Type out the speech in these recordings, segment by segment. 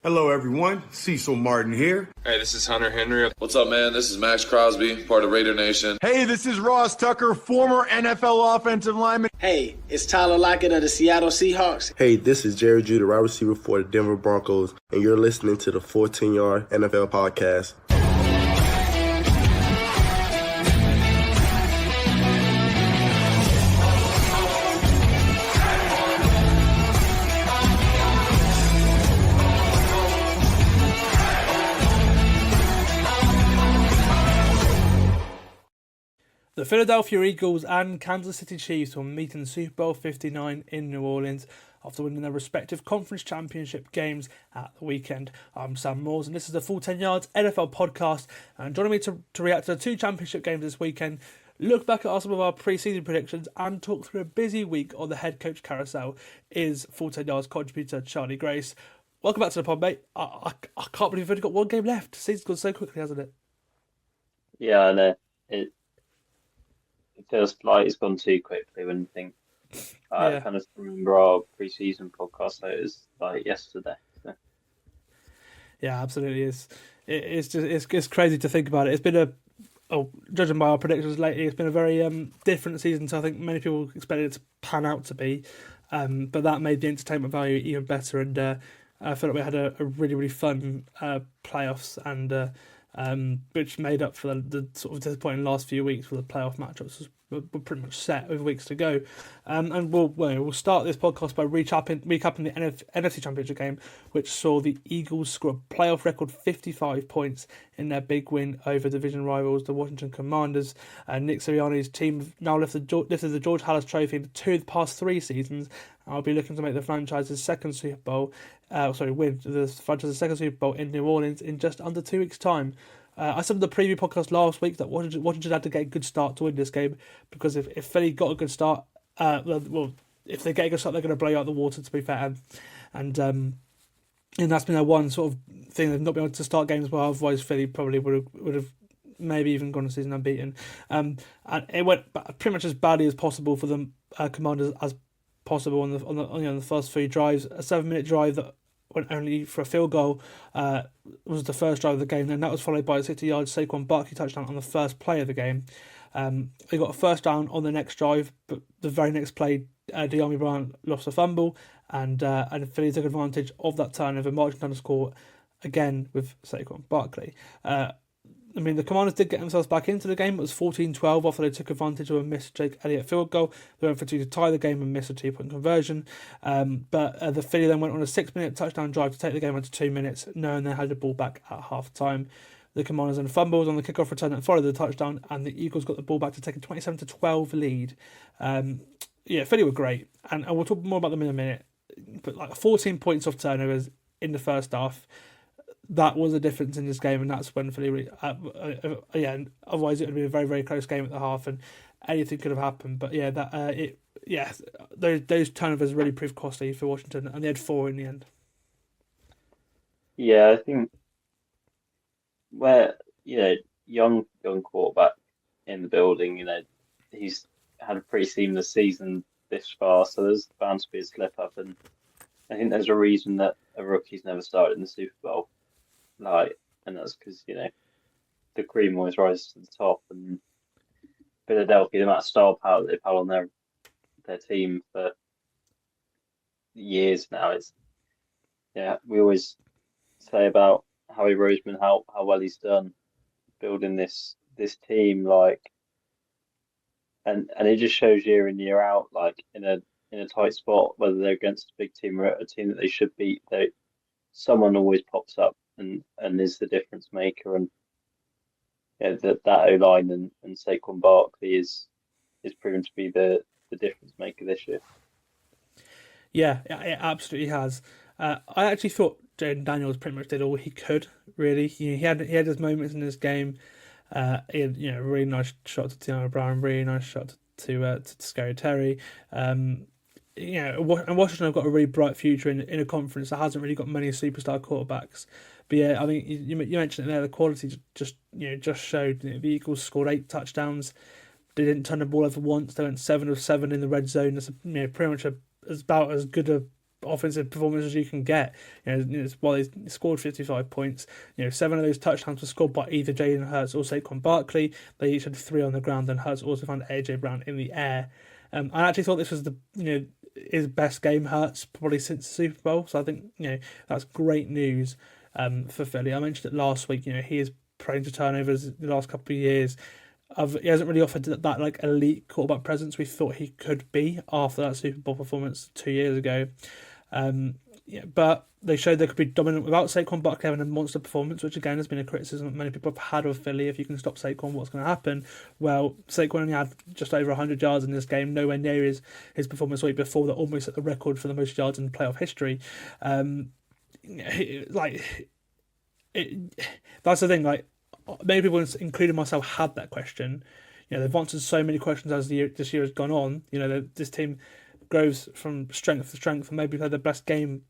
Hello, everyone. Cecil Martin here. Hey, this is Hunter Henry. What's up, man? This is Max Crosby, part of Raider Nation. Hey, this is Ross Tucker, former NFL offensive lineman. Hey, it's Tyler Lockett of the Seattle Seahawks. Hey, this is Jerry Judy, wide receiver for the Denver Broncos, and you're listening to the 14-Yard NFL Podcast. The Philadelphia Eagles and Kansas City Chiefs will meet in Super Bowl 59 in New Orleans after winning their respective conference championship games at the weekend. I'm Sam Moores, and this is the Full 10 Yards NFL podcast. And joining me to react to the two championship games this weekend, look back at some of our preseason predictions, and talk through a busy week on the head coach carousel is Full 10 Yards contributor Charlie Grace. Welcome back to the pod, mate. I can't believe we've only got one game left. The season's gone so quickly, hasn't it? Yeah, I know. It feels like it's gone too quickly when you think. I kind of remember our pre-season podcast, so it was like yesterday. So. Yeah, absolutely. It's crazy to think about it. It's been judging by our predictions lately, it's been a very different season to I think many people expected it to pan out to be. But that made the entertainment value even better, and I feel like we had a really, really fun playoffs, and which made up for the sort of disappointing last few weeks where the playoff matchups were pretty much set with weeks to go. And we'll start this podcast by recapping the NFC Championship game, which saw the Eagles score a playoff record 55 points in their big win over division rivals, the Washington Commanders. Nick Sirianni's team have now lifted the George Halas Trophy into two of the past three seasons. I'll be looking to make the franchise's second Super Bowl, win the franchise's second Super Bowl in New Orleans in just under 2 weeks' time. I said in the preview podcast last week that Washington had to get a good start to win this game, because if Philly got a good start, if they get a good start, they're going to blow you out the water, to be fair. And that's been their one sort of thing. They've not been able to start games well, otherwise Philly probably would have maybe even gone a season unbeaten. And it went pretty much as badly as possible for the Commanders as possible on the first three drives. A 7-minute drive that went only for a field goal was the first drive of the game, and that was followed by a 60-yard Saquon Barkley touchdown on the first play of the game. They got a first down on the next drive, but the very next play, De'Ami Bryant lost a fumble, and Philly took advantage of that turnover, marching down the score again with Saquon Barkley. The Commanders did get themselves back into the game. It was 14-12 after they took advantage of a missed Jake Elliott field goal. They went for two to tie the game and missed a 2-point conversion. But the Philly then went on a 6-minute touchdown drive to take the game into 2 minutes, knowing they had the ball back at half-time. The Commanders then fumbled on the kickoff return that followed the touchdown, and the Eagles got the ball back to take a 27-12 lead. Philly were great, and we'll talk more about them in a minute. But like 14 points off turnovers in the first half, that was a difference in this game, and that's when Philly otherwise it would have been a very, very close game at the half, and anything could have happened. But those turnovers really proved costly for Washington, and they had 4 in the end. Yeah, I think where young quarterback in the building, he's had a pretty seamless season this far, so there's bound to be a slip up, and I think there's a reason that a rookie's never started in the Super Bowl. And that's because the cream always rises to the top, and Philadelphia, the amount of star power that they've had on their team for years now, we always say about Howie Roseman how well he's done building this team, and it just shows year in year out, in a tight spot, whether they're against a big team or a team that they should beat, someone always pops up and is the difference maker, and that O-line and Saquon Barkley is proven to be the difference maker this year. Yeah, it absolutely has. I actually thought Jaden Daniels pretty much did all he could. Really, he had his moments in this game. He had a really nice shot to De'Ami Brown, really nice shot to Scary Terry. And Washington have got a really bright future in a conference that hasn't really got many superstar quarterbacks. But yeah, I mean, you mentioned it there. The quality just showed. The Eagles scored 8 touchdowns. They didn't turn the ball over once. They went 7 of 7 in the red zone. That's pretty much about as good a offensive performance as you can get. While he scored 55 points, 7 of those touchdowns were scored by either Jalen Hurts or Saquon Barkley. They each had 3 on the ground, and Hurts also found AJ Brown in the air. I actually thought this was his best game, Hurts, probably since the Super Bowl. So I think that's great news for Philly. I mentioned it last week. He is prone to turnovers the last couple of years. He hasn't really offered that like elite quarterback presence we thought he could be after that Super Bowl performance 2 years ago. But they showed they could be dominant without Saquon Barkley having a monster performance, which again has been a criticism that many people have had of Philly. If you can stop Saquon, what's going to happen? Well, Saquon only had just over 100 yards in this game, nowhere near his performance the week before that almost set the record for the most yards in playoff history. That's the thing. Like, many people, including myself, had that question. They've answered so many questions as this year has gone on. This team grows from strength to strength, and maybe played their best game,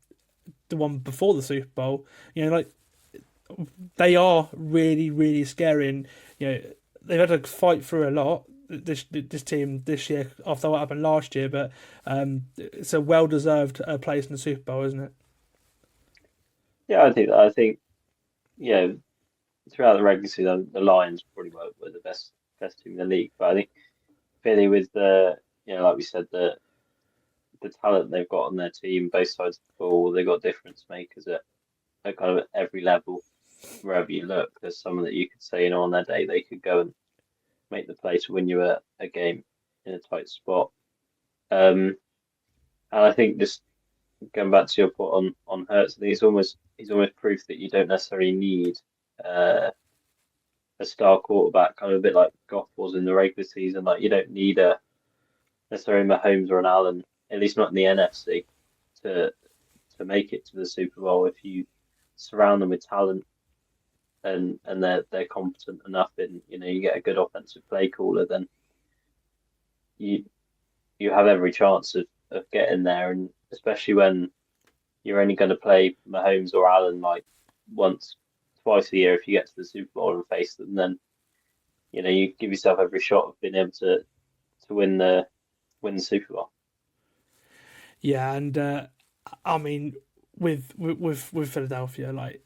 the one before the Super Bowl. They are really, really scary, and they've had to fight through a lot. This team this year after what happened last year, but it's a well-deserved place in the Super Bowl, isn't it? Yeah, I think throughout the regular season, the Lions probably were the best team in the league. But I think Philly, with the like we said, the talent they've got on their team, both sides of the ball, they've got difference makers at kind of every level. Wherever you look, there's someone that you could say, on their day they could go and make the play to win you a game in a tight spot. And I think just going back to your point on Hurts, I think he's almost proof that you don't necessarily need a star quarterback, kind of a bit like Goff was in the regular season. Like, you don't need a necessarily Mahomes or an Allen, at least not in the NFC, to make it to the Super Bowl. If you surround them with talent and they're competent enough, and you get a good offensive play caller, then you have every chance of getting there. And especially when you're only going to play Mahomes or Allen like twice a year, if you get to the Super Bowl and face them, then you give yourself every shot of being able to win the Super Bowl. Yeah, and I mean, with Philadelphia, like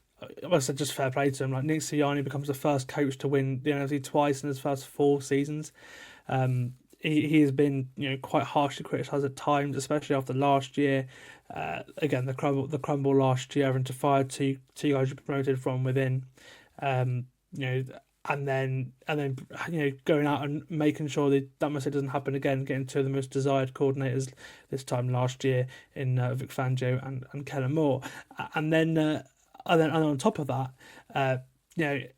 I said, just fair play to him. Like, Nick Sirianni becomes the first coach to win the NFC twice in his first 4 seasons. He has been quite harshly criticised at times, especially after last year. Again, the crumble last year, having to fire two guys who promoted from within. And then going out and making sure that mistake doesn't happen again, getting 2 of the most desired coordinators this time last year in Vic Fangio and Kellen Moore, and then on top of that,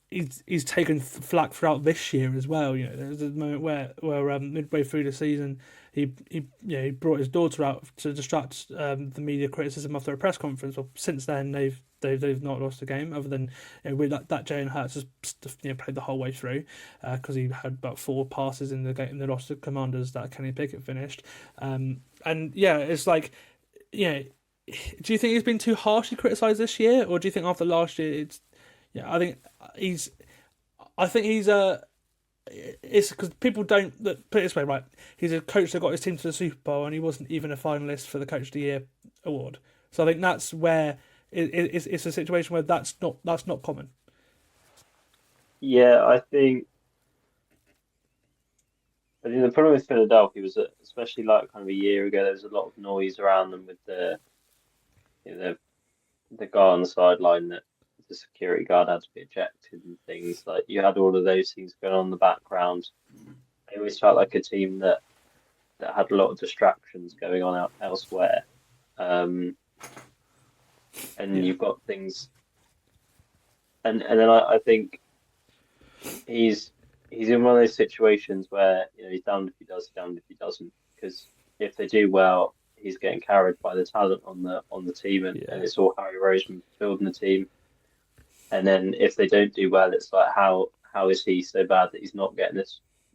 he's taken flack throughout this year as well. There's a moment where midway through the season, he brought his daughter out to distract the media criticism after a press conference. Well, since then they've not lost a game, other than with that Jalen Hurts has played the whole way through because he had about 4 passes in the game in the loss to Commanders that Kenny Pickett finished. It's like do you think he's been too harshly criticised this year, or do you think after last year I think he's it's because people don't put it this way, right? He's a coach that got his team to the Super Bowl, and he wasn't even a finalist for the Coach of the Year award. So I think that's where it's a situation where that's not common. Yeah, I think the problem with Philadelphia was that, especially like kind of a year ago, there was a lot of noise around them with the guy on the sideline that the security guard had to be ejected and things. Like, you had all of those things going on in the background. It always felt like a team that had a lot of distractions going on out elsewhere. And you've got things, and then I think he's in one of those situations where he's damned if he does, damned if he doesn't. Because if they do well, he's getting carried by the talent on the team, and it's all Harry Roseman building the team. And then if they don't do well, it's like, how is he so bad that he's not getting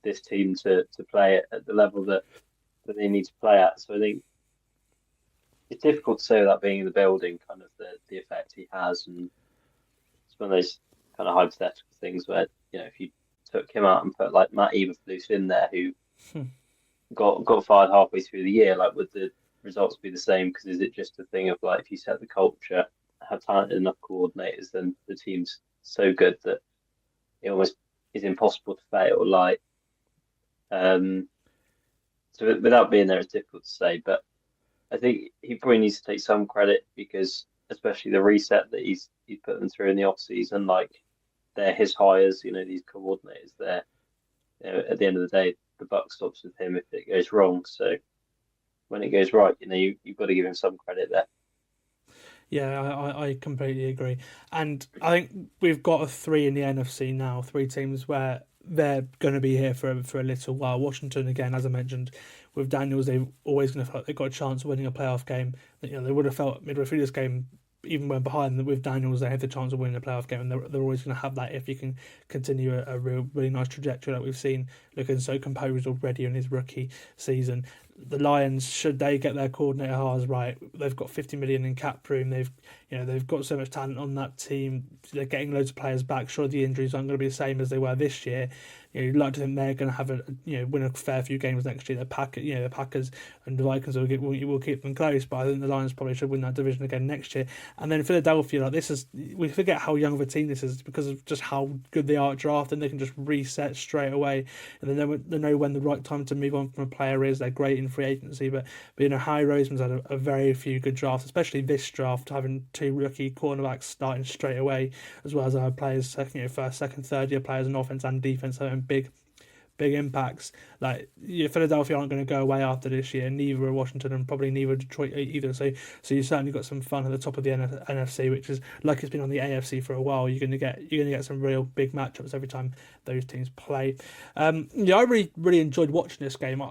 this team to play at the level that they need to play at? So I think it's difficult to say without being in the building, kind of the effect he has. And it's one of those kind of hypothetical things where, if you took him out and put like Matt Eberflus in there, who got fired halfway through the year, like, would the results be the same? Because is it just a thing of like, if you set the culture, have talented enough coordinators, then the team's so good that it almost is impossible to fail. Like, so without being there, it's difficult to say. But I think he probably needs to take some credit because, especially the reset that he's put them through in the off season, like they're his hires. These coordinators. They're at the end of the day, the buck stops with him if it goes wrong. So when it goes right, you've got to give him some credit there. Yeah, I completely agree. And I think we've got a 3 in the NFC now, 3 teams where they're going to be here for a little while. Washington, again, as I mentioned, with Daniels, they're always going to feel like they've got a chance of winning a playoff game. They would have felt midway through this game, even when behind with Daniels, they had the chance of winning a playoff game, and they're always going to have that if you can continue a really nice trajectory that we've seen, looking so composed already in his rookie season. The Lions, should they get their coordinator hires right, they've got 50 million in cap room. They've got so much talent on that team. They're getting loads of players back. Sure, the injuries aren't going to be the same as they were this year. You'd like to think they're going to have win a fair few games next year. The Packers and the Vikings will keep them close, but I think the Lions probably should win that division again next year. And then Philadelphia, we forget how young of a team this is because of just how good they are at draft, and they can just reset straight away, and they know when the right time to move on from a player is. They're great in free agency, but Harry Roseman's had a very few good drafts, especially this draft, having 2 rookie cornerbacks starting straight away, as well as our players, first, second, third year players on offense and defense having big impacts. Like, Philadelphia aren't going to go away after this year. Neither are Washington, and probably neither Detroit either. So you certainly got some fun at the top of the NFC, which is like it's been on the AFC for a while. You're going to get some real big matchups every time those teams play. I really enjoyed watching this game.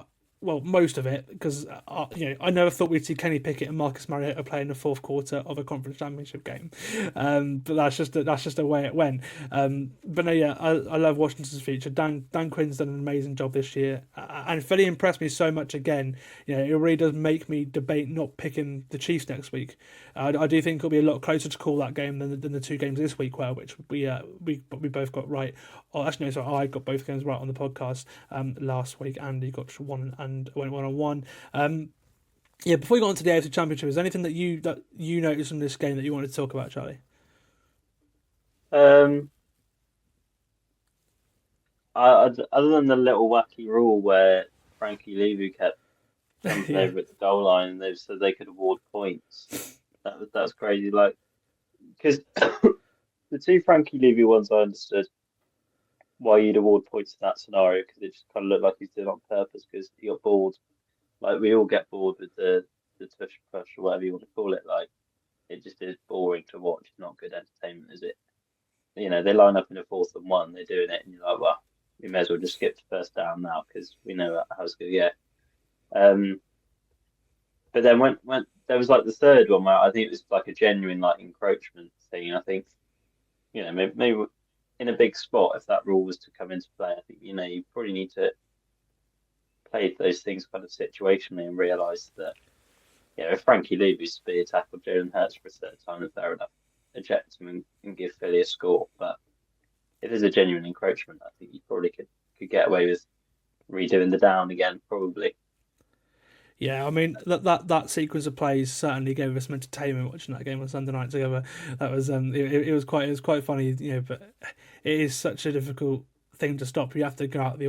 Well, most of it, because I never thought we'd see Kenny Pickett and Marcus Mariota play in the fourth quarter of a conference championship game, but that's just the way it went. But no, yeah, I love Washington's future. Dan Quinn's done an amazing job this year, and Philly impressed me so much again. It really does make me debate not picking the Chiefs next week. I do think it'll be a lot closer to call that game than the 2 games this week were, which we both got right. Oh, actually, no, sorry, I got both games right on the podcast last week. Andy got one and went 1-on-1. Before we go on to the AFC Championship, is there anything that you noticed from this game that you wanted to talk about, Charlie? Other than the little wacky rule where Frankie Levy kept jumping over at the goal line and they said they could award points, that's crazy. Like, because the 2 Frankie Levy ones I understood why you'd award points in that scenario, because it just kind of looked like he's doing it on purpose because he got bored. Like, we all get bored with the tush push or whatever you want to call it. Like, it just is boring to watch. It's not good entertainment, is it? They line up in a 4th and 1, they're doing it, and you're like, well, we may as well just skip the first down now because we know how it's going to go. But then when there was like the 3rd one where I think it was like a genuine like encroachment thing. I think, maybe in a big spot, if that rule was to come into play, I think, you probably need to play those things kind of situationally and realise that, if Frankie Levy's speed tackled Jalen Hurts for a 3rd time, then fair enough, eject him and give Philly a score. But if there's a genuine encroachment, I think you probably could get away with redoing the down again, probably. Yeah, I mean that sequence of plays certainly gave us some entertainment watching that game on Sunday night together. That was it was quite funny, but it is such a difficult thing to stop. You have to go out be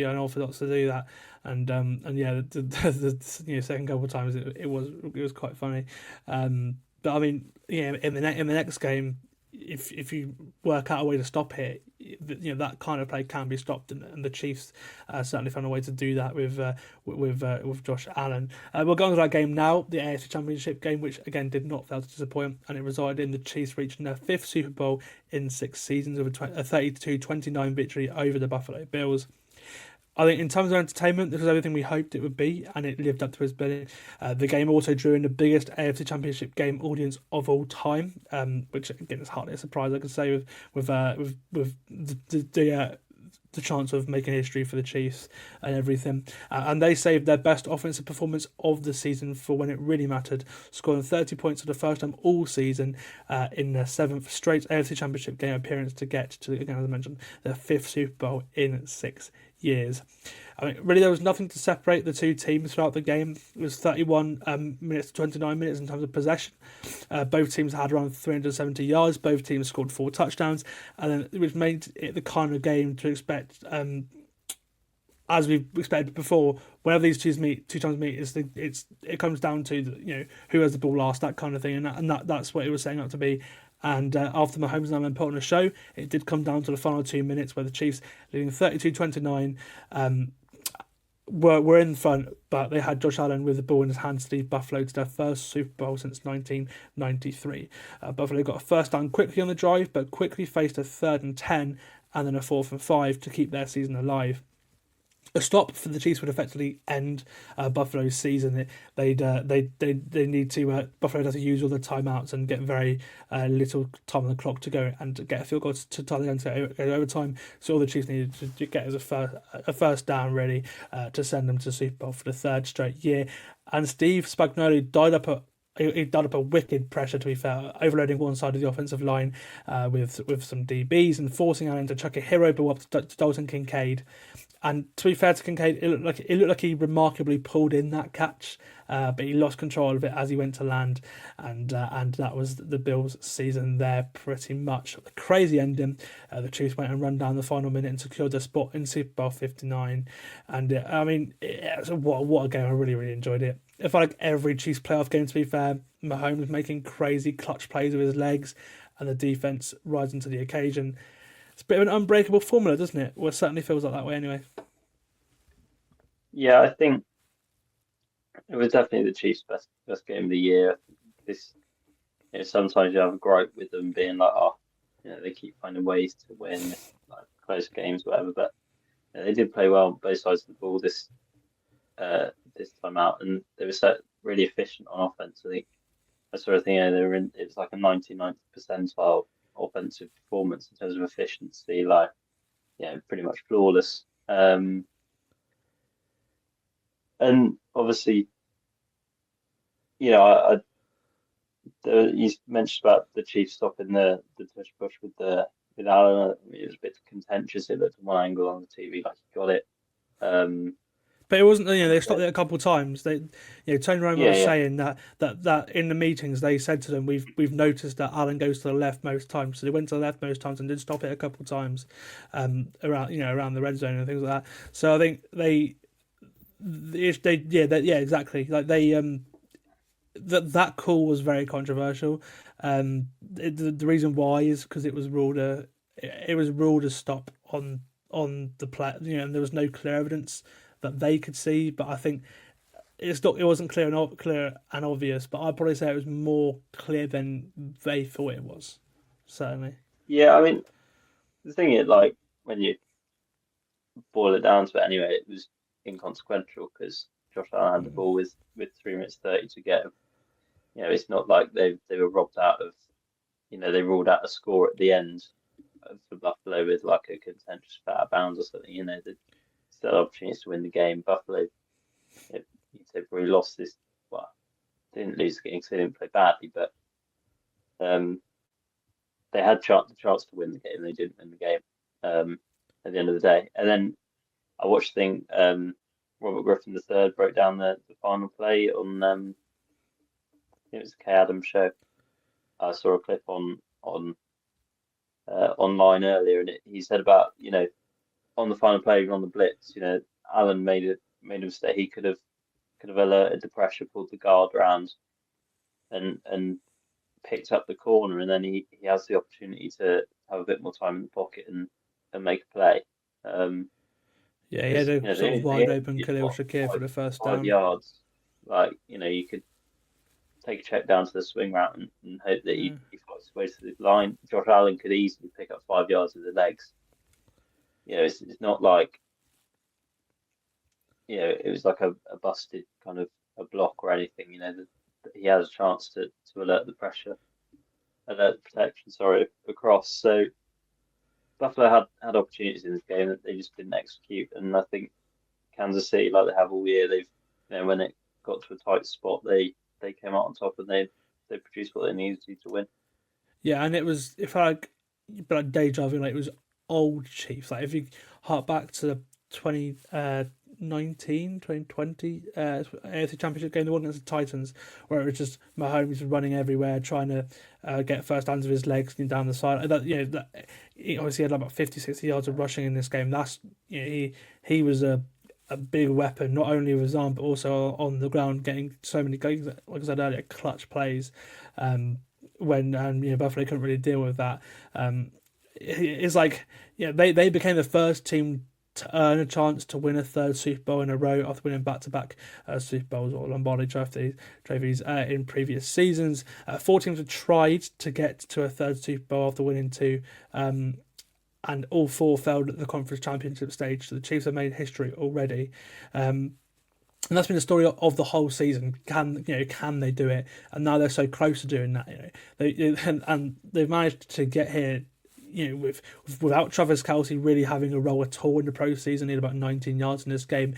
unorthodox to do that, and the second couple of times it was quite funny. But I mean, in the next game, if you work out a way to stop it, that kind of play can be stopped, and the Chiefs certainly found a way to do that with Josh Allen. We'll go on to that game now, the AFC Championship game, which again did not fail to disappoint, and it resulted in the Chiefs reaching their 5th Super Bowl in 6 seasons with a 32-29 victory over the Buffalo Bills. I think in terms of entertainment, this was everything we hoped it would be, and it lived up to its billing. The game also drew in the biggest AFC Championship game audience of all time, which again is hardly a surprise, I could say, with the chance of making history for the Chiefs and everything. And they saved their best offensive performance of the season for when it really mattered, scoring 30 points for the first time all season in their 7th straight AFC Championship game appearance to get to, again, as I mentioned, their 5th Super Bowl in 6 years. I mean, really, there was nothing to separate the two teams throughout the game. It was 31 minutes to 29 minutes in terms of possession. Both teams had around 370 yards. Both teams scored 4 touchdowns, and then which made it the kind of game to expect. As we've expected before, whenever these two teams meet, it comes down to who has the ball last, that kind of thing, and that's what it was setting up to be. And after Mahomes and Allen put on a show, it did come down to the final 2 minutes where the Chiefs, leading 32-29, were in front, but they had Josh Allen with the ball in his hands to lead Buffalo to their first Super Bowl since 1993. Buffalo got a first down quickly on the drive, but quickly faced a 3rd and 10 and then a 4th and 5 to keep their season alive. A stop for the Chiefs would effectively end Buffalo's season. They need to Buffalo has to use all the timeouts and get very little time on the clock to go and get a field goal to tie the game to overtime. So all the Chiefs needed to get is a first down really to send them to the Super Bowl for the 3rd straight year. And Steve Spagnuolo dialed up a wicked pressure, to be fair, overloading one side of the offensive line with some DBs and forcing Allen to chuck a hero ball up to Dalton Kincaid. And to be fair to Kincaid, it looked like he remarkably pulled in that catch, but he lost control of it as he went to land, and that was the Bills' season there pretty much. The crazy ending, the Chiefs went and run down the final minute and secured their spot in Super Bowl 59. And what a game! I really, really enjoyed it. It felt like every Chiefs playoff game, to be fair. Mahomes making crazy clutch plays with his legs, and the defense rising to the occasion. It's a bit of an unbreakable formula, doesn't it? Well, it certainly feels like that way anyway. Yeah, I think it was definitely the Chiefs' best game of the year. Sometimes you have a gripe with them being like, they keep finding ways to win, like close games, whatever. But they did play well on both sides of the ball this time out, and they were really efficient on offense. I think that's sort of thing. It was like a 99th percentile offensive performance in terms of efficiency, pretty much flawless. And obviously, you mentioned about the Chiefs stopping the touch push with Allen. It was a bit contentious. It looked at one angle on the TV like he got it. But it wasn't. They stopped it a couple of times. Tony Romo was saying that in the meetings they said to them, "We've noticed that Allen goes to the left most times." So they went to the left most times and did stop it a couple of times around the red zone and things like that. So I think exactly. Like that call was very controversial. The reason why is because it was ruled a stop on the play. And there was no clear evidence that they could see, but I think it wasn't clear and obvious. But I'd probably say it was more clear than they thought it was. Certainly. Yeah, I mean, the thing is, like, when you boil it down to it, anyway, it was inconsequential because Josh Allen had the ball with 3 minutes 30 to go. It's not like they were robbed out of. They ruled out a score at the end for Buffalo with like a contentious out of bounds or something. They still had opportunities to win the game. Buffalo, they've really lost this. Well, they didn't lose the game because they didn't play badly, but they had the chance to win the game. They didn't win the game at the end of the day. And then I watched the thing. Robert Griffin III broke down the final play on. It was the Kay Adams show. I saw a clip on online earlier, and he said about on the final play on the blitz, Allen made a mistake. He could have alerted the pressure, pulled the guard around, and picked up the corner, and then he has the opportunity to have a bit more time in the pocket and make a play. He had a sort of wide open Khalil Shakir for the first down. 5 yards, you could take a check down to the swing route and hope that he fights his way to the line. Josh Allen could easily pick up 5 yards with the legs. It's not like it was like a busted kind of a block or anything. He has a chance to alert the protection. Across. So Buffalo had opportunities in this game that they just didn't execute, and I think Kansas City, like they have all year, they've when it got to a tight spot, they came out on top and they produced what they needed to win. Yeah, and it felt like deja vu. Like it was old Chiefs. Like if you hark back to 2019, 2020 AFC Championship game, the one against the Titans, where it was just Mahomes running everywhere, trying to get first hands of his legs down the side. He obviously had about 50, 60 yards of rushing in this game. That's he was a big weapon, not only with his arm but also on the ground, getting so many, like I said earlier, clutch plays. When Buffalo couldn't really deal with that. It's like they became the first team to earn a chance to win a third Super Bowl in a row after winning back-to-back Super Bowls or Lombardi trophies in previous seasons. 4 teams have tried to get to a third Super Bowl after winning 2, and all 4 failed at the conference championship stage. So the Chiefs have made history already. And that's been the story of the whole season. Can they do it? And now they're so close to doing that. And they've managed to get here. Without Travis Kelce really having a role at all in the postseason, he had about 19 yards in this game.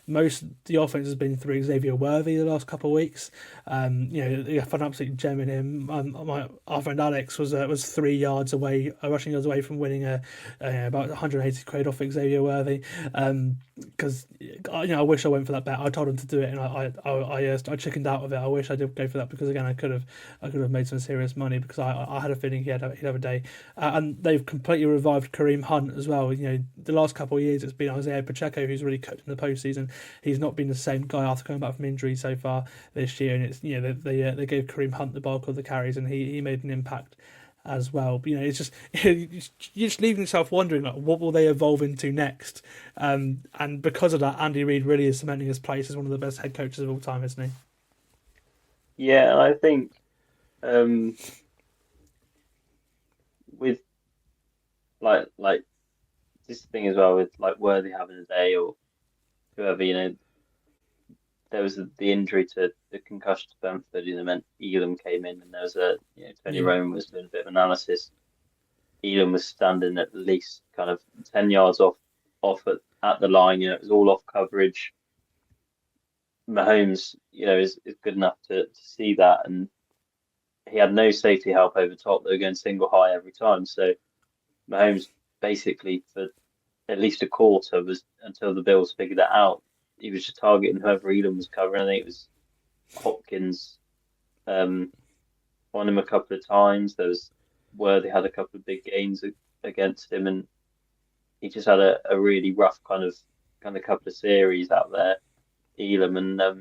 Most the offense has been through Xavier Worthy the last couple of weeks. They have an absolute gem in him. Our friend Alex was 3 yards away, rushing yards away from winning about 180 quid off Xavier Worthy. Because I wish I went for that bet. I told him to do it, and I chickened out of it. I wish I did go for that because again I could have made some serious money because I had a feeling he'd have a day. And they've completely revived Kareem Hunt as well. The last couple of years it's been Isaiah Pacheco who's really cooked in the postseason. He's not been the same guy after coming back from injury so far this year, and it's they gave Kareem Hunt the bulk of the carries, and he made an impact as well. But, it's just you're just leaving yourself wondering what will they evolve into next. And because of that, Andy Reid really is cementing his place as one of the best head coaches of all time, isn't he? Yeah, and I think with like this thing as well with like Worthy having a day or whoever, there was the injury to the concussion to Bamford, meant Elam came in and there was Tony Romo was doing a bit of analysis. Elam was standing at least kind of 10 yards off at the line. It was all off coverage. Mahomes, is good enough to see that, and he had no safety help over top. They were going single high every time. So Mahomes basically for at least a quarter was until the Bills figured that out. He was just targeting whoever Elam was covering. I think it was Hopkins on him a couple of times. There was Worthy had a couple of big gains against him, and he just had a really rough kind of couple of series out there, Elam. And I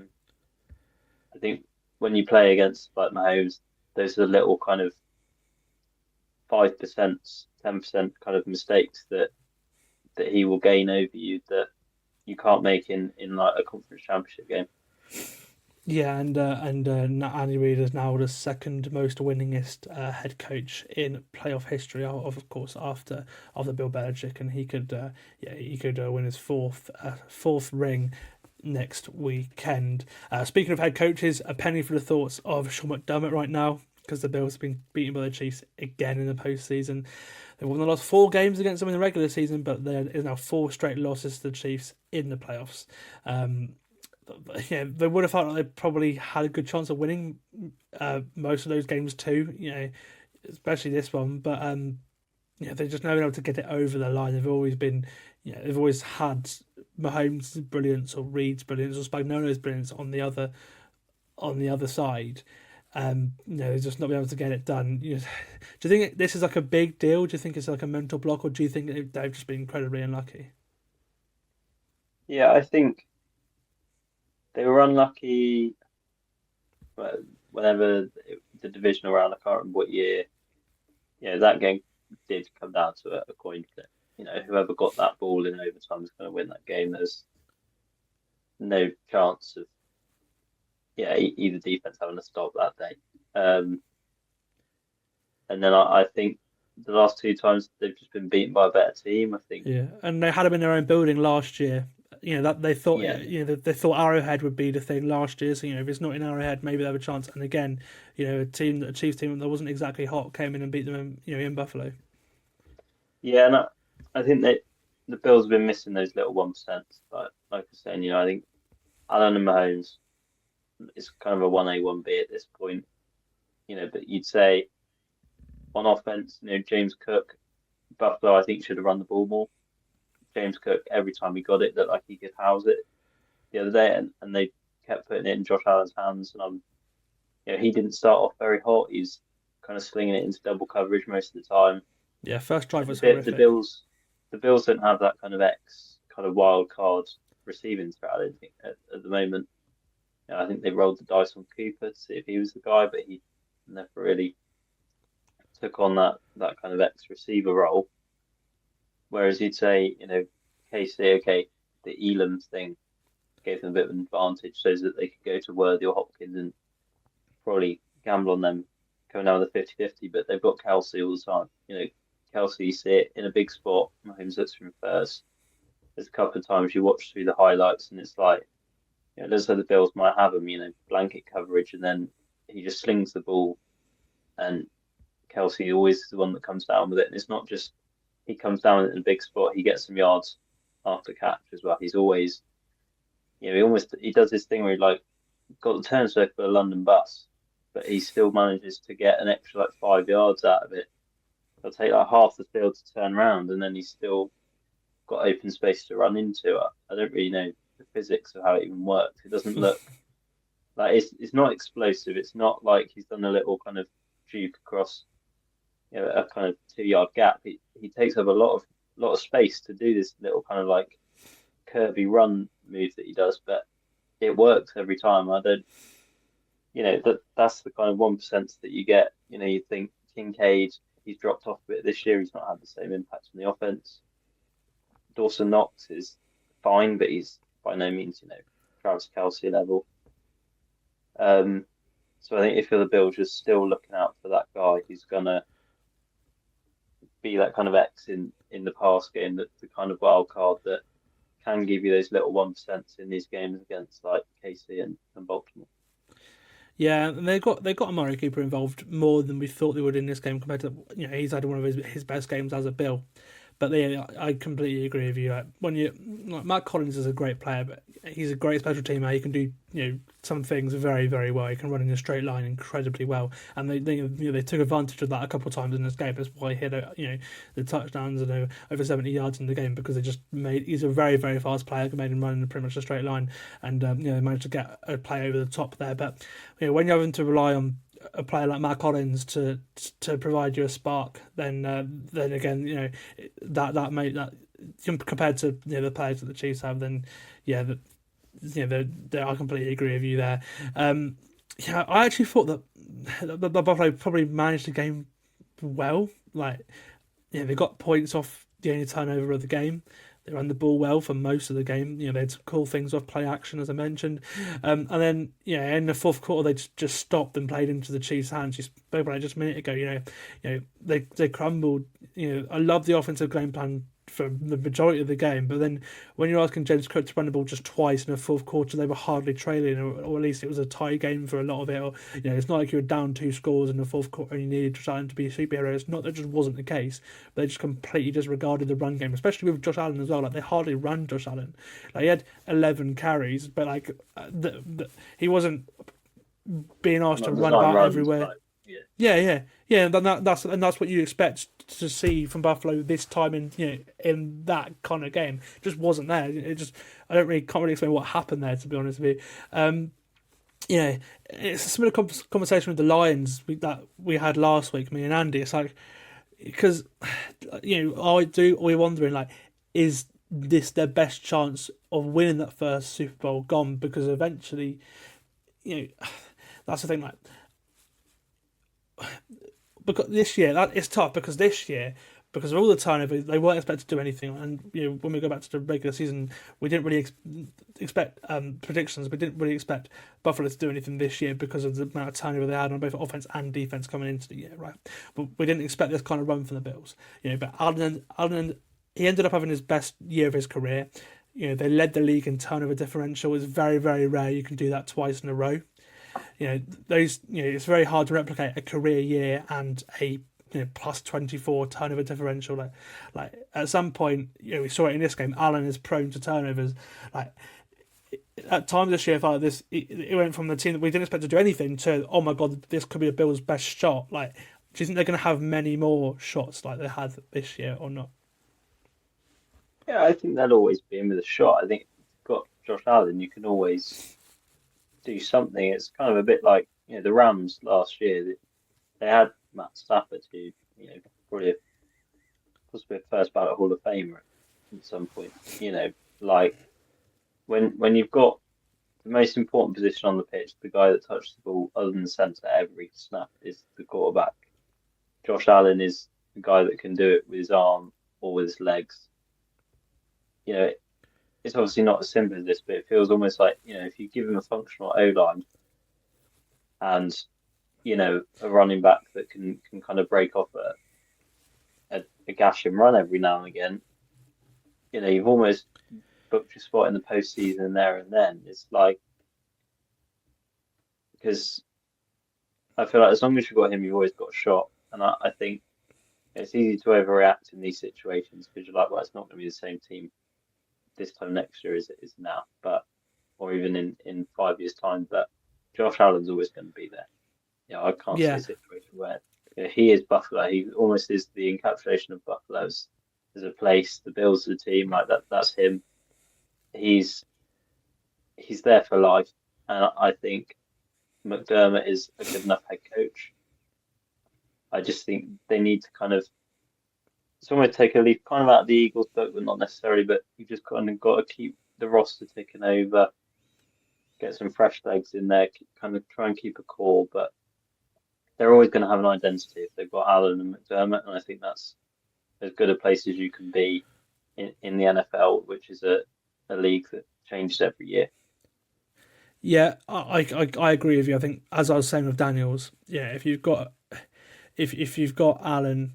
think when you play against like Mahomes, those are the little kind of 5%, 10% kind of mistakes that he will gain over you that you can't make in like a conference championship game. Yeah, and Andy Reid is now the second most winningest head coach in playoff history, of course after Bill Belichick, and he could win his fourth ring next weekend. Speaking of head coaches, a penny for the thoughts of Sean McDermott right now, because the Bills have been beaten by the Chiefs again in the postseason. They've won the last 4 games against them in the regular season, but there is now 4 straight losses to the Chiefs in the playoffs. They would have felt like they probably had a good chance of winning most of those games too, especially this one. But they've just never been able to get it over the line. They've always been, they've always had Mahomes' brilliance or Reid's brilliance or Spagnuolo's brilliance on the other side. They've just not been able to get it done. Do you think this is like a big deal? Do you think it's like a mental block, or do you think they've just been incredibly unlucky? Yeah, I think they were unlucky whenever the divisional round. I can't remember what year. That game did come down to a coin flip. Whoever got that ball in overtime is going to win that game. There's no chance of either defense having to stop that day. And then I think the last 2 times they've just been beaten by a better team, I think. Yeah, and they had them in their own building last year. That they thought, they thought Arrowhead would be the thing last year. So if it's not in Arrowhead, maybe they have a chance. And again, a Chiefs team that wasn't exactly hot came in and beat them, in Buffalo. Yeah, and I think that the Bills have been missing those little 1%. Like I was saying, I think Allen and Mahomes is kind of a 1A, 1B at this point. But you'd say on offense, James Cook, Buffalo, I think should have run the ball more. James Cook, every time he got it, looked like he could house it the other day, and they kept putting it in Josh Allen's hands. And he didn't start off very hot. He's kind of slinging it into double coverage most of the time. Yeah, first drive was the horrific. The Bills don't have that kind of wild card receiving threat, I don't think, at the moment. I think they rolled the dice on Cooper to see if he was the guy, but he never really took on that kind of X receiver role. Whereas you'd say, KC, okay, the Elam thing gave them a bit of an advantage so that they could go to Worthy or Hopkins and probably gamble on them coming down with a 50-50, but they've got Kelsey all the time. Kelsey, you see it in a big spot, Mahomes looks from first. There's a couple of times you watch through the highlights and it's like, looks like the Bills might have him, blanket coverage, and then he just slings the ball and Kelsey always is the one that comes down with it. And it's not just he comes down in a big spot, he gets some yards after catch as well. He's always, he does this thing where he got the turn circle for a London bus, but he still manages to get an extra 5 yards out of it. He'll take half the field to turn around, and then he's still got open space to run into. I don't really know the physics of how it even works. It doesn't look like it's not explosive. It's not like he's done a little kind of juke across, a kind of 2-yard gap. He takes up a lot of space to do this little kind of curvy run move that he does, but it works every time. I don't, that's the kind of 1% that you get. You think Kincaid, he's dropped off a bit this year. He's not had the same impact on the offense. Dawson Knox is fine, but he's by no means, Travis Kelce level. So I think if you're the Bills, you're still looking out for that guy who's gonna be that kind of X in the pass game, the kind of wild card that can give you those little 1% in these games against KC and Baltimore. Yeah, and they got Amari Cooper involved more than we thought they would in this game compared to he's had one of his best games as a Bill. But I completely agree with you. Matt Collins is a great player, but he's a great special teamer. He can do some things very, very well. He can run in a straight line incredibly well, and they took advantage of that a couple of times in this game. That's why he hit the touchdowns and over 70 yards in the game, because he's a very, very fast player. Made him run in pretty much a straight line, and they managed to get a play over the top there. But when you're having to rely on a player like Matt Collins to provide you a spark, then again, that made that compared to the players that the Chiefs have, then I completely agree with you there. I actually thought that the Buffalo probably managed the game well. They got points off the only turnover of the game. They ran the ball well for most of the game. They had some cool things off play action, as I mentioned. And then, in the fourth quarter, they just stopped and played into the Chiefs' hands. You spoke about it just a minute ago. They crumbled. I love the offensive game plan for the majority of the game, but then when you're asking James Cook to run the ball just twice in the fourth quarter, they were hardly trailing, or at least it was a tie game for a lot of it. Or it's not like you were down 2 scores in the fourth quarter and you needed Josh Allen to be a superhero. It's not that just wasn't the case. They just completely disregarded the run game, especially with Josh Allen as well. They hardly ran Josh Allen. He had 11 carries, but he wasn't being asked to run about everywhere. Yeah. And that's what you expect to see from Buffalo this time in that kind of game. It just wasn't there. I can't really explain what happened there, to be honest with you. It's a similar conversation with the Lions that we had last week, me and Andy. It's because we're wondering is this their best chance of winning that first Super Bowl gone? Because eventually, that's the thing. Because this year, it's tough because this year, because of all the turnover, they weren't expected to do anything. And when we go back to the regular season, we didn't really expect predictions. We didn't really expect Buffalo to do anything this year because of the amount of turnover they had on both offense and defense coming into the year, right? But we didn't expect this kind of run from the Bills. But Allen, he ended up having his best year of his career. They led the league in turnover differential. It's very, very rare you can do that twice in a row. It's very hard to replicate a career year and a plus 24 turnover differential. At some point, we saw it in this game. Allen is prone to turnovers. At times this year, I felt this. It went from the team that we didn't expect to do anything to, oh my god, this could be a Bills' best shot. Do you think they're going to have many more shots like they had this year or not? Yeah, I think they'll always be in with a shot. I think if you've got Josh Allen, you can always do something. It's kind of a bit like, the Rams last year. They had Matt Stafford, who, probably possibly a first ballot Hall of Famer at some point. Like when you've got the most important position on the pitch, the guy that touches the ball other than the centre every snap is the quarterback. Josh Allen is the guy that can do it with his arm or with his legs. It's obviously not as simple as this, but it feels almost like, if you give him a functional O-line and, a running back that can kind of break off a gash and run every now and again, you've almost booked your spot in the postseason there and then. It's like, because I feel like as long as you've got him, you've always got a shot. And I think it's easy to overreact in these situations because you're like, well, it's not going to be the same team this time next year as it is now, or even in 5 years' time. But Josh Allen's always going to be there. I can't see a situation where he is Buffalo. He almost is the encapsulation of Buffalo as a place. The Bills are the team, like that. That's him. He's there for life, and I think McDermott is a good enough head coach. I just think they need to kind of almost take a leaf kind of out of the Eagles' book, but not necessarily. But you just kind of got to keep the roster ticking over, get some fresh legs in there, kind of try and keep a core. But they're always going to have an identity if they've got Allen and McDermott, and I think that's as good a place as you can be in the NFL, which is a league that changes every year. Yeah, I agree with you. I think, as I was saying with Daniels, if you've got Allen,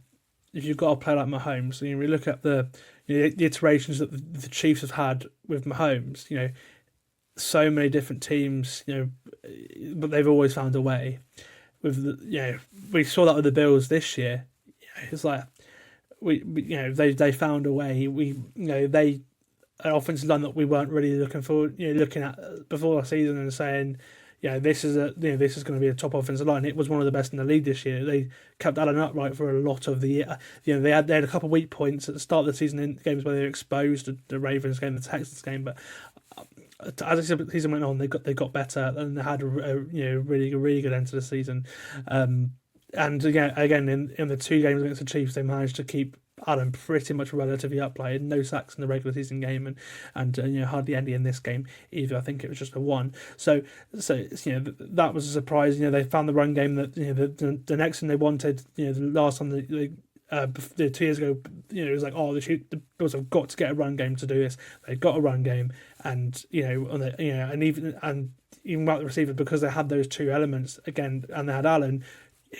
if you've got a player like Mahomes, we look at the iterations that the Chiefs have had with Mahomes. So many different teams, but they've always found a way. We saw that with the Bills this year. It's like they found a way. They an offensive line that we weren't really looking at before the season and saying, this is going to be a top offensive line. It was one of the best in the league this year. They kept Allen upright for a lot of the year. They had a couple of weak points at the start of the season in games where they were exposed, the Ravens game, the Texans game, but as the season went on, they got better and they had a really good end to the season. And again in the two games against the Chiefs, they managed to keep Allen pretty much relatively upright. No sacks in the regular season game, and hardly any in this game either. I think it was just a one. So that was a surprise. They found the run game that the next thing they wanted. The last time the 2 years ago, it was like, the Bills have got to get a run game to do this. They got a run game, and and even about the receiver, because they had those two elements again, and they had Allen,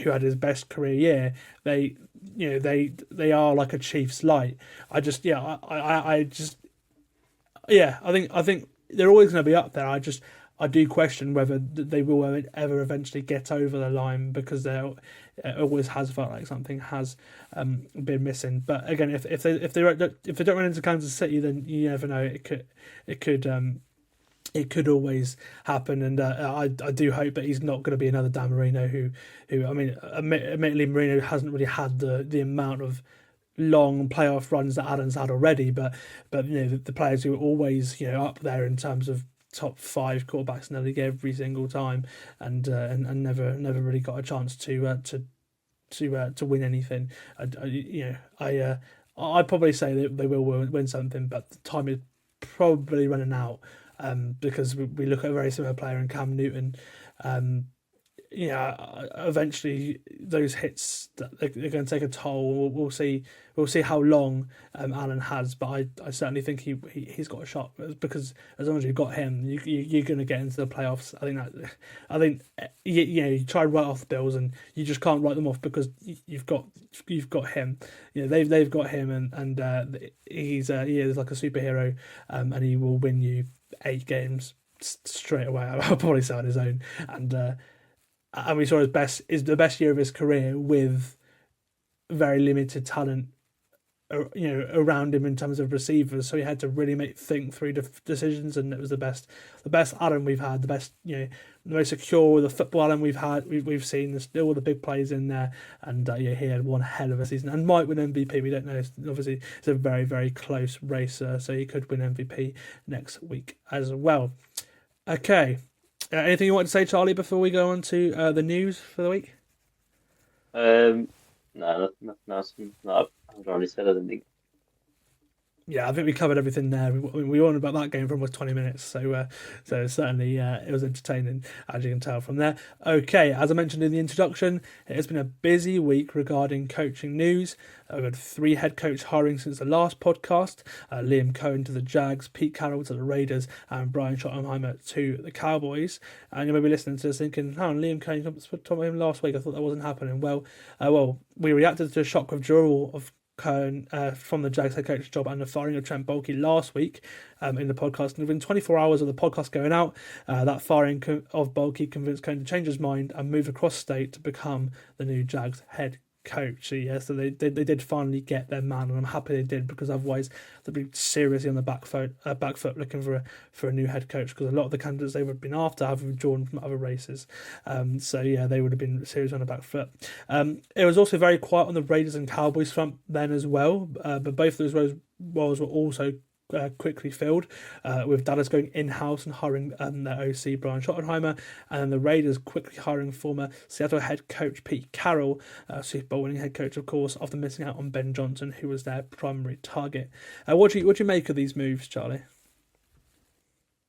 who had his best career year. They are like a Chiefs light. I think they're always going to be up there. I do question whether they will ever eventually get over the line, because it always has felt like something has been missing. But again, if they don't run into Kansas City, then you never know. It could always happen, and I do hope that he's not going to be another Dan Marino who I mean, admittedly Marino hasn't really had the amount of long playoff runs that Allen's had already, but the players who are always up there in terms of top 5 quarterbacks in the league every single time, and never really got a chance to win anything. I'd probably say that they will win something, but the time is probably running out. Because we look at a very similar player in Cam Newton. Eventually those hits, they're going to take a toll. We'll see how long Allen has, but I certainly think he's got a shot, because as long as you've got him, you're going to get into the playoffs. I think you try to write off the Bills, and you just can't write them off, because you've got him. They've got him, and he is like a superhero, and he will win you 8 games straight away. I'll probably say on his own, and we saw the best year of his career with very limited talent around him in terms of receivers, so he had to really think through decisions, and it was the best Allen we've had, the best, the most secure the football Allen we've seen. There's still all the big plays in there, and he had one hell of a season and might win MVP. We don't know. Obviously, it's a very, very close race, so he could win MVP next week as well. Okay, anything you want to say, Charlie, before we go on to the news for the week? No, nothing else. No, I've already said anything. Yeah, I think we covered everything there. We were on about that game for almost 20 minutes, so certainly it was entertaining, as you can tell from there. Okay, as I mentioned in the introduction, it has been a busy week regarding coaching news. We've had 3 head coach hirings since the last podcast. Liam Cohen to the Jags, Pete Carroll to the Raiders, and Brian Schottenheimer to the Cowboys. And you may be listening to this thinking, Liam Cohen, you talked about him last week. I thought that wasn't happening. Well, we reacted to a shock withdrawal of Cohen from the Jags head coach job and the firing of Trent Baalke last week in the podcast. And within 24 hours of the podcast going out, that firing of Baalke convinced Cohen to change his mind and move across state to become the new Jags head coach. So they did finally get their man, and I'm happy they did, because otherwise they'd be seriously on the back foot looking for a new head coach, because a lot of the candidates they would have been after have withdrawn from other races. They would have been seriously on the back foot. It was also very quiet on the Raiders and Cowboys front then as well, but both of those roles were also quickly filled, with Dallas going in-house and hiring their OC Brian Schottenheimer, and then the Raiders quickly hiring former Seattle head coach Pete Carroll, Super Bowl winning head coach, of course, after missing out on Ben Johnson, who was their primary target. What do you make of these moves, Charlie?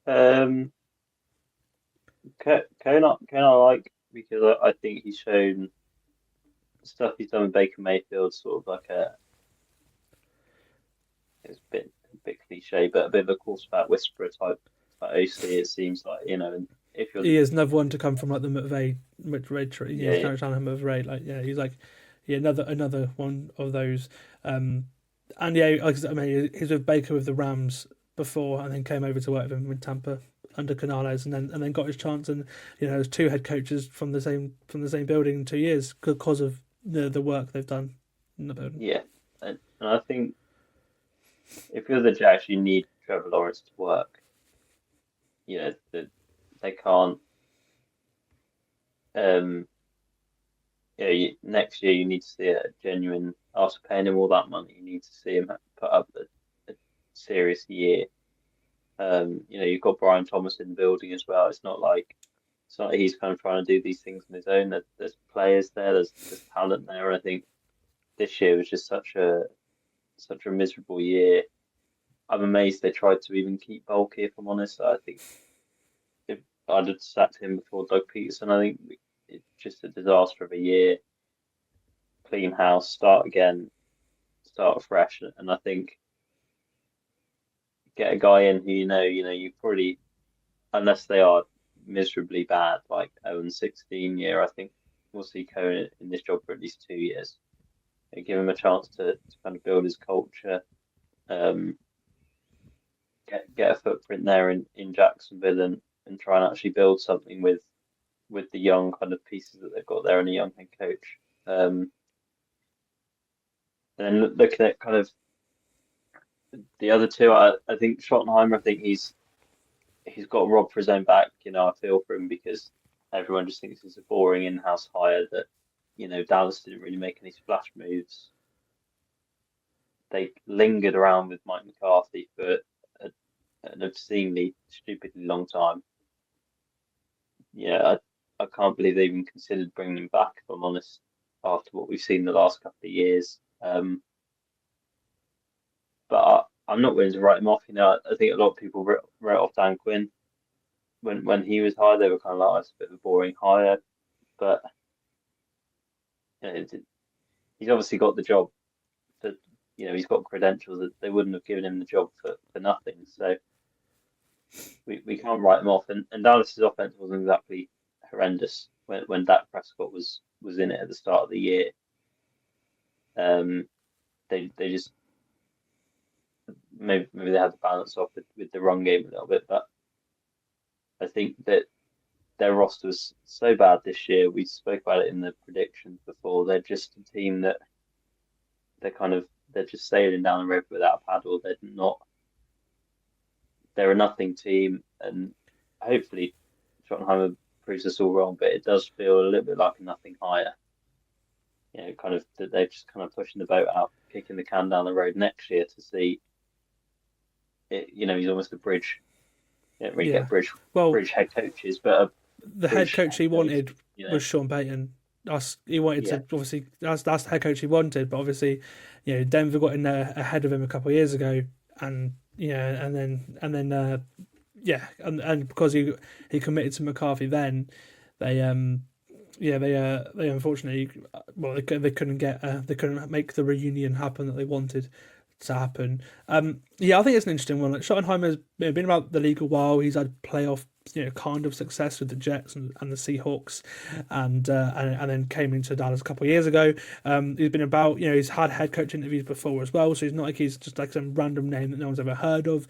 Cohen I like, because I think he's shown stuff he's done with Baker Mayfield, sort of like it's a bit cliche, but a bit of a quarterback whisperer type OC. It seems like, and if you're, he is another one to come from like the McVay tree. He's like another one of those. He's with Baker with the Rams before, and then came over to work with him with Tampa under Canales, and then got his chance. And there's 2 head coaches from the same building in 2 years because of the work they've done in the building. Yeah, and I think if you're the Jags, you need Trevor Lawrence to work. They can't. Next year you need to see a genuine. After paying him all that money, you need to see him put up a serious year. You've got Brian Thomas in the building as well. It's not like he's kind of trying to do these things on his own. There's players there. There's talent there. And I think this year was just such a miserable year. I'm amazed they tried to even keep Baalke, if I'm honest. I think if I'd have sacked him before Doug Peterson, I think it's just a disaster of a year. Clean house, start again, start afresh. And I think get a guy in who you probably, unless they are miserably bad, like 0-16 year, I think we'll see Cohen in this job for at least 2 years. Give him a chance to kind of build his culture, get a footprint there in Jacksonville, and try and actually build something with the young kind of pieces that they've got there and a young head coach. And then looking at kind of the other 2, I think Schottenheimer, I think he's got robbed for his own back. I feel for him, because everyone just thinks it's a boring in-house hire that. Dallas didn't really make any splash moves. They lingered around with Mike McCarthy for an obscenely, stupidly long time. I can't believe they even considered bringing him back, if I'm honest, after what we've seen the last couple of years. But I'm not willing to write him off. I think a lot of people wrote off Dan Quinn when he was hired. They were kind of like, it's a bit of a boring hire, but he's obviously got the job. He's got credentials that they wouldn't have given him the job for nothing. So we can't write him off. And Dallas's offense wasn't exactly horrendous when Dak Prescott was in it at the start of the year. They just maybe they had to balance off with the run game a little bit, but I think that their roster was so bad this year. We spoke about it in the predictions before. They're just a team that they're they're just sailing down the river without a paddle. They're a nothing team, and hopefully Schottenheimer proves us all wrong, but it does feel a little bit like a nothing hire. Kind of that they're just kind of pushing the boat out, kicking the can down the road next year to see it. He's almost a bridge. You don't really get bridge head coaches, but the head coach he wanted was Sean Payton. He wanted to obviously that's the head coach he wanted, but obviously, Denver got in there ahead of him a couple of years ago, and and because he committed to McCarthy, then they unfortunately they couldn't make the reunion happen that they wanted to happen. I think it's an interesting one. Like, Schottenheimer's been about the league a while. He's had playoff kind of success with the Jets and the Seahawks, and then came into Dallas a couple of years ago. He's been about he's had head coach interviews before as well, so he's not like he's just like some random name that no one's ever heard of.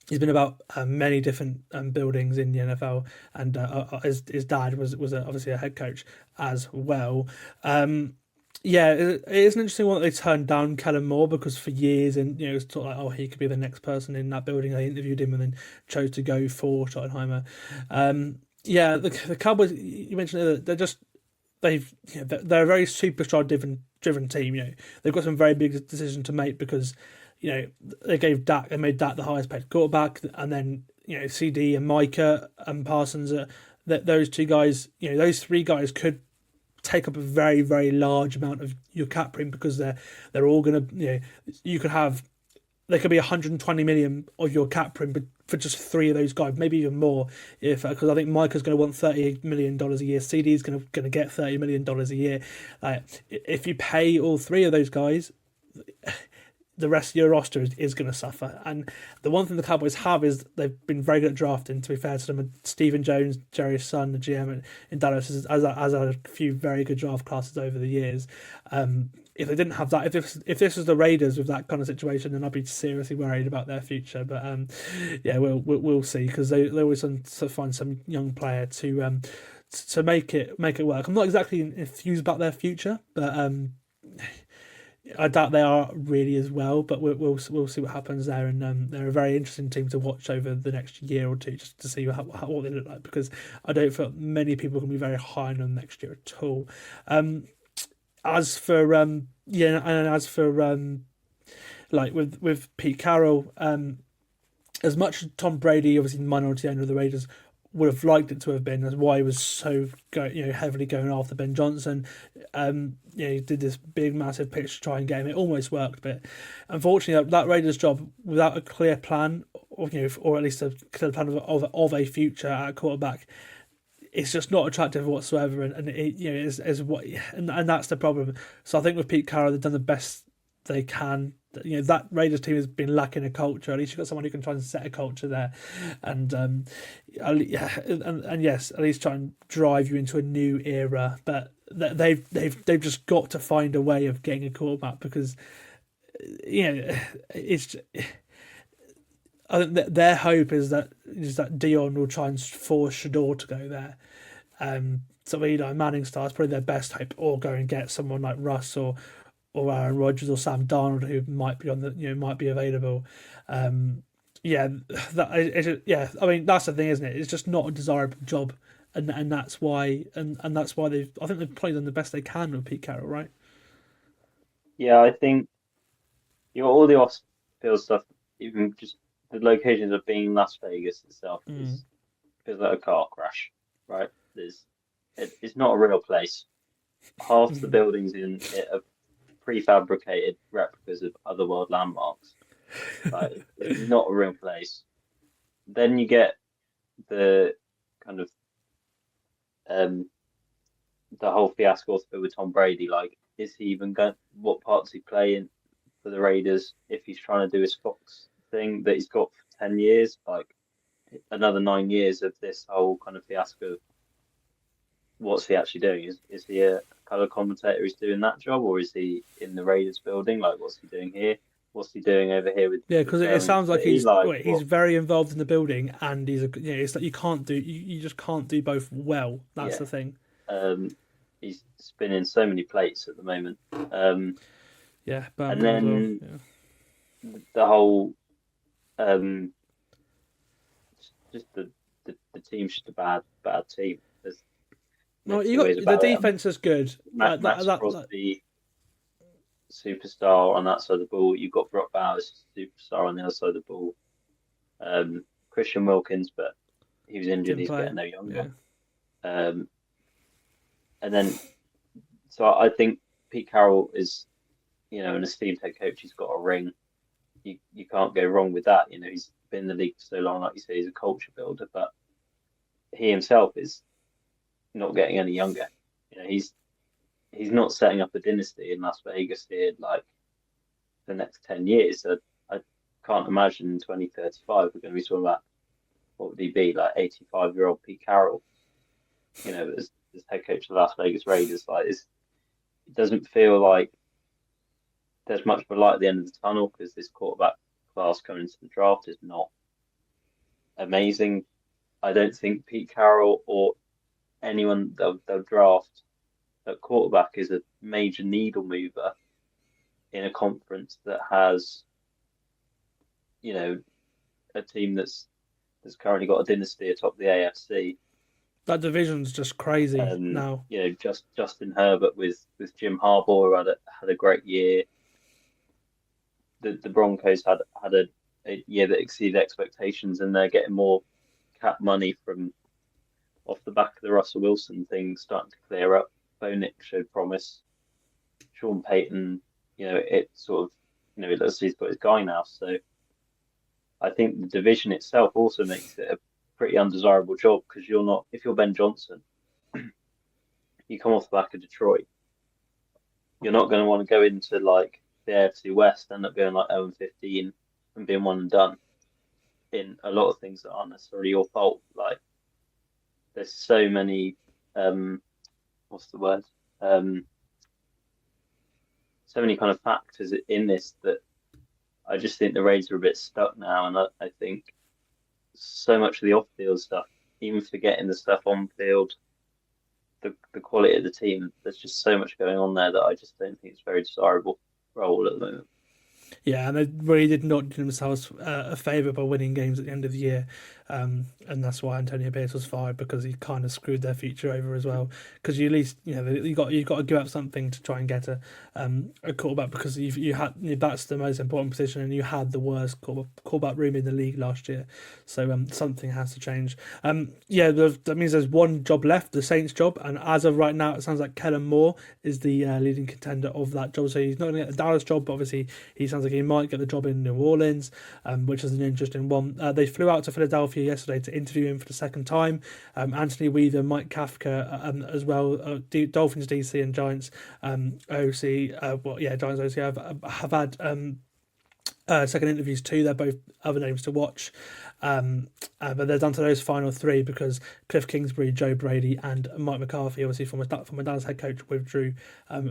He's been about many different buildings in the NFL, and his dad was obviously a head coach as well. It is an interesting one that they turned down Kellen Moore, because for years, and it's sort of like, he could be the next person in that building. They interviewed him and then chose to go for Schottenheimer. The Cowboys, you mentioned it, they're a very superstar driven team. They've got some very big decisions to make, because they made Dak the highest paid quarterback, and then CD and Micah and Parsons, those two guys, those three guys could take up a very, very large amount of your cap room, because they're all going to there could be 120 million of your cap room, but for just three of those guys, maybe even more, because I think Micah's going to want $38 million a year, CD's going to get $30 million a year. If you pay all three of those guys, the rest of your roster is going to suffer. And the one thing the Cowboys have is they've been very good at drafting, to be fair to them. And Stephen Jones, Jerry's son, the GM in Dallas, has had a few very good draft classes over the years. If they didn't have that, if this was the Raiders with that kind of situation, then I'd be seriously worried about their future. But we'll see, because they always want to find some young player to make it work. I'm not exactly enthused about their future, but I doubt they are really as well, but we'll see what happens there, and they're a very interesting team to watch over the next year or two, just to see what they look like, because I don't feel many people can be very high on them next year at all. As for with Pete Carroll, as much as Tom Brady, obviously minority owner of the Raiders, would have liked it to have been, as why he was so heavily going after Ben Johnson. He did this big massive pitch to try and get him. It almost worked, but unfortunately that Raiders job, without a clear plan, or at least a clear plan of a future at quarterback, it's just not attractive whatsoever. And that's the problem. So I think with Pete Carroll, they've done the best they can. That Raiders team has been lacking a culture. At least you've got someone who can try and set a culture there, and yes, at least try and drive you into a new era. But they've just got to find a way of getting a quarterback, because it's. I think that their hope is that Dion will try and force Shador to go there. So Eli Manning stars probably their best hope, or go and get someone like Russ or Aaron Rodgers or Sam Darnold, who might be might be available. I mean, that's the thing, isn't it? It's just not a desirable job, and that's why that's why I think they've probably done the best they can with Pete Carroll, right? Yeah, I think all the off-field stuff, even just the locations of being in Las Vegas itself, feels like a car crash, right? It's not a real place. Half the buildings in it are prefabricated replicas of otherworld landmarks. It's not a real place. Then you get the kind of the whole fiasco with Tom Brady. Like, is he even going? What parts he play in for the Raiders? If he's trying to do his Fox thing that he's got for 10 years, like another 9 years of this whole kind of fiasco. What's he actually doing? Is he a color commentator who's doing that job, or is he in the Raiders building? Like, what's he doing here? What's he doing over here with? Yeah, because it sounds like he's very involved in the building, and it's like you just can't do both well. That's the thing. He's spinning so many plates at the moment. Yeah, And Birmingham as well. then Yeah. the whole just the team's just a bad team. There's no No, you two ways got the about it. defense is good. Max Crosby, superstar on that side of the ball. You've got Brock Bowers, superstar on the other side of the ball. Christian Wilkins, but he was injured. didn't He's play. getting no younger. Yeah. And then, so I think Pete Carroll is, an esteemed head coach. He's got a ring. You can't go wrong with that. He's been in the league for so long. Like you say, he's a culture builder, but he himself is not getting any younger. He's not setting up a dynasty in Las Vegas here like the next 10 years. So I can't imagine in 2035 we're going to be talking about what would he be, like 85-year-old Pete Carroll, as head coach of the Las Vegas Raiders. Like it doesn't feel like there's much of a light at the end of the tunnel because this quarterback class coming into the draft is not amazing. I don't think Pete Carroll or anyone they'll draft at quarterback is a major needle mover in a conference that has, a team that's currently got a dynasty atop the AFC. That division's just crazy now. Justin Herbert with Jim Harbaugh who had a great year. The Broncos had a year that exceeded expectations, and they're getting more cap money from off the back of the Russell Wilson thing starting to clear up. Bo Nix showed promise. Sean Payton, it sort of, it looks like he's got his guy now. So I think the division itself also makes it a pretty undesirable job because if you're Ben Johnson, you come off the back of Detroit, you're not going to want to go into like the AFC West, end up going like 0-15 and being one and done in a lot of things that aren't necessarily your fault. Like there's so many, what's the word? So many kind of factors in this that I just think the Raiders are a bit stuck now, and I think so much of the off-field stuff, even forgetting the stuff on field, the quality of the team, there's just so much going on there that I just don't think it's very desirable role at the moment. Yeah, and they really did not do themselves a favour by winning games at the end of the year, and that's why Antonio Pierce was fired, because he kind of screwed their future over as well. Because you at least you've got to give up something to try and get a quarterback, because you had that's the most important position, and you had the worst quarterback room in the league last year. So something has to change. That means there's one job left, the Saints job, and as of right now, it sounds like Kellen Moore is the leading contender of that job. So he's not going to get the Dallas job, but obviously he sounds like he might get the job in New Orleans, which is an interesting one. They flew out to Philadelphia yesterday to interview him for the second time. Anthony Weaver, Mike Kafka, as well, Dolphins DC and Giants OC. Giants OC have had second interviews too. They're both other names to watch, but they're down to those final three because Cliff Kingsbury, Joe Brady, and Mike McCarthy, obviously from a Dallas head coach, withdrew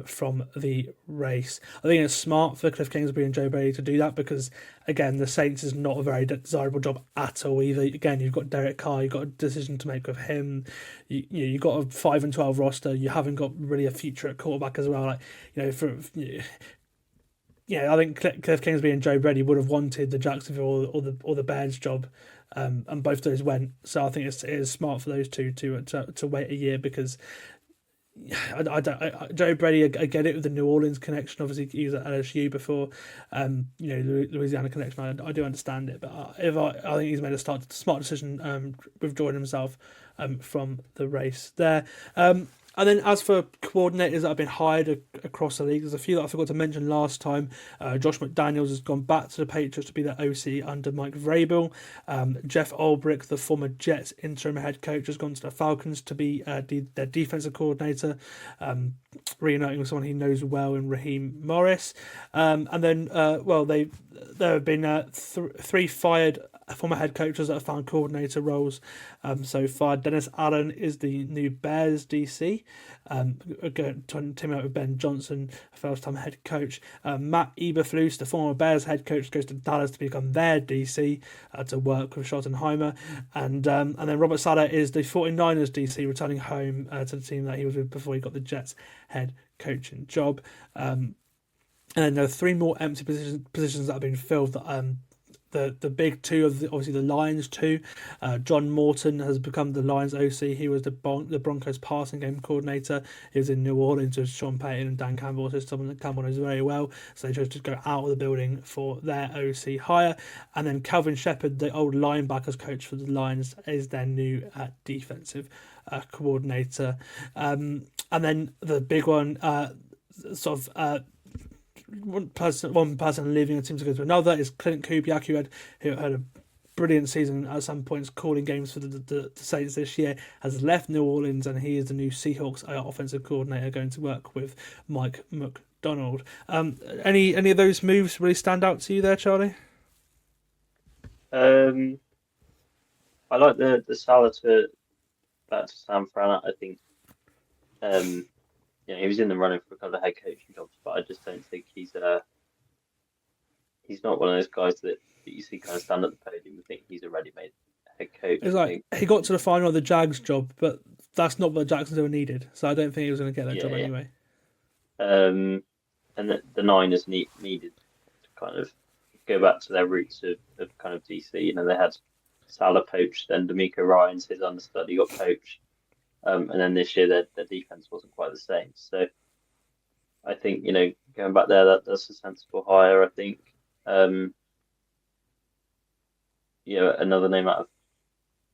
from the race. I think it's smart for Cliff Kingsbury and Joe Brady to do that because, again, the Saints is not a very desirable job at all either. Again, you've got Derek Carr, you've got a decision to make with him. You've got a 5-12 roster. You haven't got really a future at quarterback as well. I think Cliff Kingsbury and Joe Brady would have wanted the Jacksonville or the Bears job, and both those went. So I think it is smart for those two to wait a year because Joe Brady, I get it with the New Orleans connection. Obviously, he was at LSU before, Louisiana connection. I do understand it, but I think he's made a smart decision withdrawing himself from the race there. And then as for coordinators that have been hired across the league, there's a few that I forgot to mention last time. Josh McDaniels has gone back to the Patriots to be the OC under Mike Vrabel. Jeff Ulbrich, the former Jets interim head coach, has gone to the Falcons to be their defensive coordinator, reuniting with someone he knows well in Raheem Morris. And then, there have been three fired former head coaches that have found coordinator roles so far. Dennis Allen is the new Bears DC, teaming up with Ben Johnson, first-time head coach. Matt Eberflus, the former Bears head coach, goes to Dallas to become their DC to work with Schottenheimer. And then Robert Saleh is the 49ers DC, returning home to the team that he was with before he got the Jets head coaching job. And then there are 3 more empty positions that have been filled. The big two of obviously the Lions too. John Morton has become the Lions OC. He was the Broncos passing game coordinator. He was in New Orleans with Sean Payton and Dan Campbell, so someone that Campbell knows very well. So they chose to go out of the building for their OC hire. And then Calvin Shepherd, the old linebackers coach for the Lions, is their new defensive coordinator. And then the big one, one person leaving a team to go to another is Clint Kubiak, who had a brilliant season at some points calling games for the Saints this year, has left New Orleans, and he is the new Seahawks offensive coordinator going to work with Mike McDonald. Any of those moves really stand out to you there, Charlie? I like the Salah back to San Fran. I think he was in the running for a couple of head coaching jobs, but I just don't think he's not one of those guys that you see kind of stand at the podium and think he's a ready-made head coach. It's like he got to the final of the Jags job, but that's not what the Jacksonville needed, so I don't think he was going to get that job anyway. And the Niners needed to kind of go back to their roots of kind of DC. They had Salah poached, then D'Amico Ryans, his understudy, got poached. And then this year, their defense wasn't quite the same. So I think, going back there, that's a sensible hire. I think, another name out of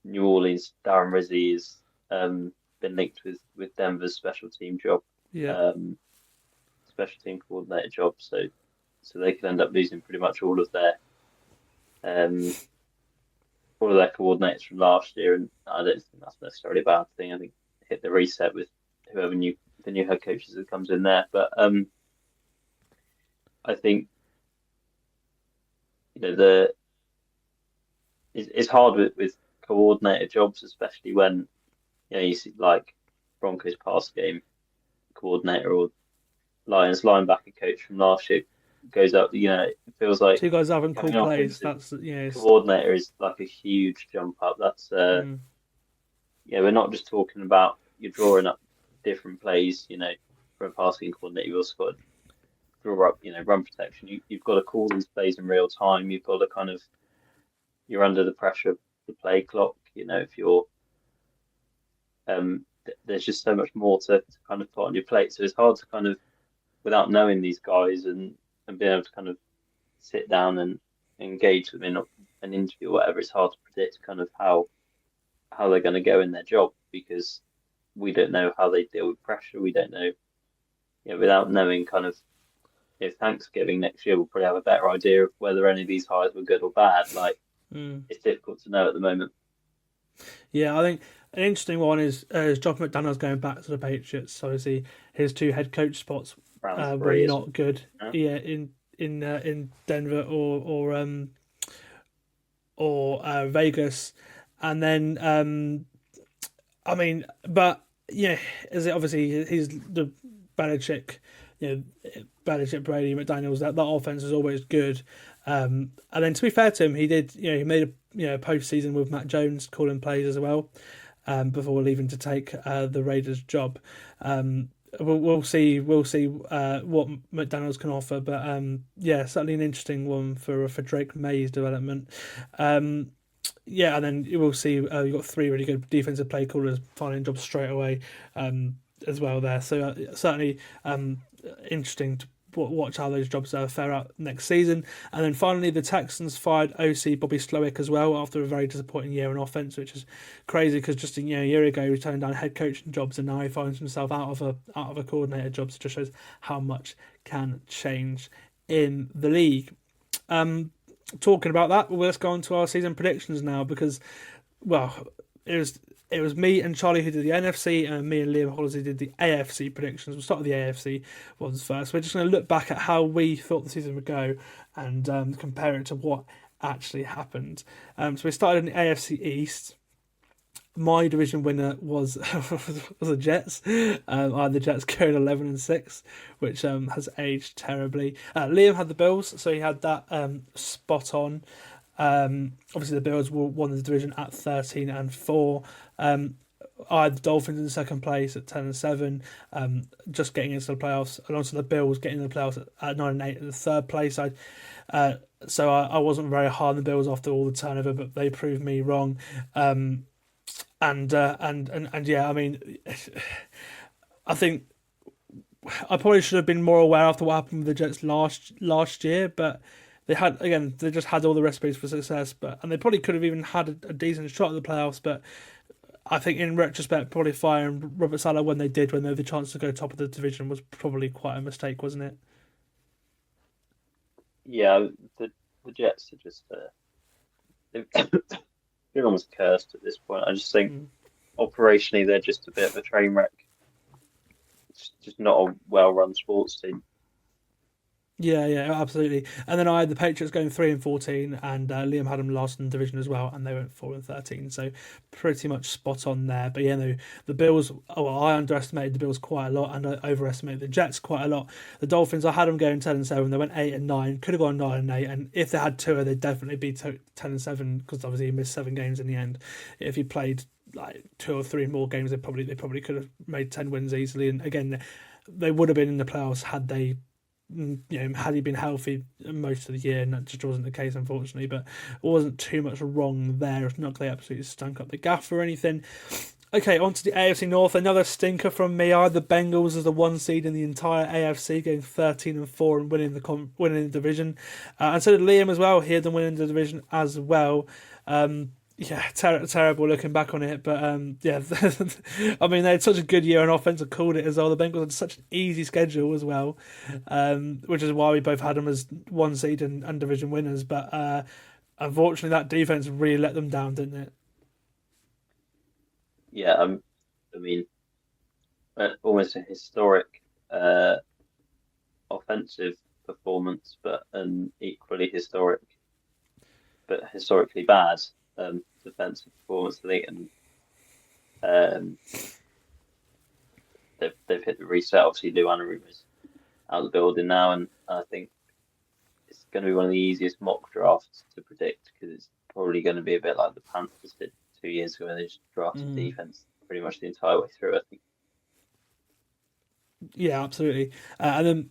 New Orleans, Darren Rizzi, has been linked with Denver's special team job. Yeah. Special team coordinator job. So they could end up losing pretty much all of their coordinators from last year, and I don't think that's necessarily a bad thing. I think hit the reset with whoever the new head coaches that comes in there. But I think it's hard with coordinator jobs, especially when you see like Broncos pass game coordinator or Lions linebacker coach from last year goes up. It feels like 2 guys having cool plays. That's coordinator is like a huge jump up. That's we're not just talking about you're drawing up different plays. For a passing coordinator, you've also got to draw up run protection. You've got to call these plays in real time. You've got to you're under the pressure of the play clock. If you're there's just so much more to kind of put on your plate. So it's hard to kind of, without knowing these guys and being able to kind of sit down and engage them in an interview or whatever, it's hard to predict kind of how they're going to go in their job, because we don't know how they deal with pressure. We don't know, without knowing kind of, Thanksgiving next year, we'll probably have a better idea of whether any of these hires were good or bad. It's difficult to know at the moment. Yeah, I think an interesting one is Josh McDaniels going back to the Patriots. So obviously his 2 head coach spots were not good. Yeah, in Denver or Vegas, and then is it obviously he's the Belichick, Belichick, Brady, McDaniels. That offense is always good. And then to be fair to him, he did. He made a postseason with Matt Jones calling plays as well, before leaving to take the Raiders job. We'll see what McDaniels can offer, but certainly an interesting one for Drake May's development. And then we'll see. You've got 3 really good defensive play callers finding jobs straight away, as well there. So certainly interesting to watch how those jobs fare out next season. And then finally, the Texans fired OC Bobby Slowick as well after a very disappointing year in offense, which is crazy because just a year ago he turned down head coaching jobs, and now he finds himself out of a coordinator job. So it just shows how much can change in the league. Talking about that, let's go on to our season predictions now, because it was me and Charlie who did the NFC, and me and Liam Hollis who did the AFC predictions. We'll start with the AFC ones first. We're just going to look back at how we thought the season would go and compare it to what actually happened. So we started in the AFC East. My division winner was the Jets. I had the Jets going 11-6, which has aged terribly. Liam had the Bills, so he had that spot on. Obviously, the Bills won the division at 13-4. I had the Dolphins in second place at 10-7, just getting into the playoffs, alongside the Bills getting in the playoffs at 9-8 in the third place. So I wasn't very hard on the Bills after all the turnover, but they proved me wrong. And yeah, I mean, I think I probably should have been more aware after what happened with the Jets last year, but they just had all the recipes for success, and they probably could have even had a decent shot at the playoffs. But I think in retrospect, probably firing Robert Saleh when they had the chance to go top of the division was probably quite a mistake, wasn't it? Yeah, the Jets are just they've been almost cursed at this point. I just think operationally they're just a bit of a train wreck. It's just not a well-run sports team. Yeah, absolutely. And then I had the Patriots going 3-14, and Liam had them last in the division as well, and they went 4-13. So pretty much spot on there. But yeah, no, the Bills. I underestimated the Bills quite a lot, and I overestimated the Jets quite a lot. The Dolphins, I had them going 10-7. They went 8-9. Could have gone 9-8, and if they had Tua, they'd definitely be 10-7 because obviously he missed 7 games in the end. If he played like 2 or 3 more games, they probably could have made 10 wins easily. And again, they would have been in the playoffs had they. Had he been healthy most of the year, and that just wasn't the case, unfortunately. But it wasn't too much wrong there. It's not like they absolutely stunk up the gaff or anything. Okay, on to the AFC North. Another stinker from me. I had the Bengals as the 1 seed in the entire AFC, going 13-4 and winning the division. And so did Liam as well. He had them winning the division as well. Yeah, terrible looking back on it, but yeah, I mean they had such a good year on offense and called it as well. The Bengals had such an easy schedule as well, which is why we both had them as 1 seed and division winners. But unfortunately, that defense really let them down, didn't it? Yeah, I mean, almost a historic offensive performance, but an equally historically bad defensive performance, I think, and they've hit the reset. Obviously, Lou Anarumo is out of the building now, and I think it's going to be one of the easiest mock drafts to predict because it's probably going to be a bit like the Panthers did 2 years ago when they just drafted defense pretty much the entire way through, I think. Yeah, absolutely. And then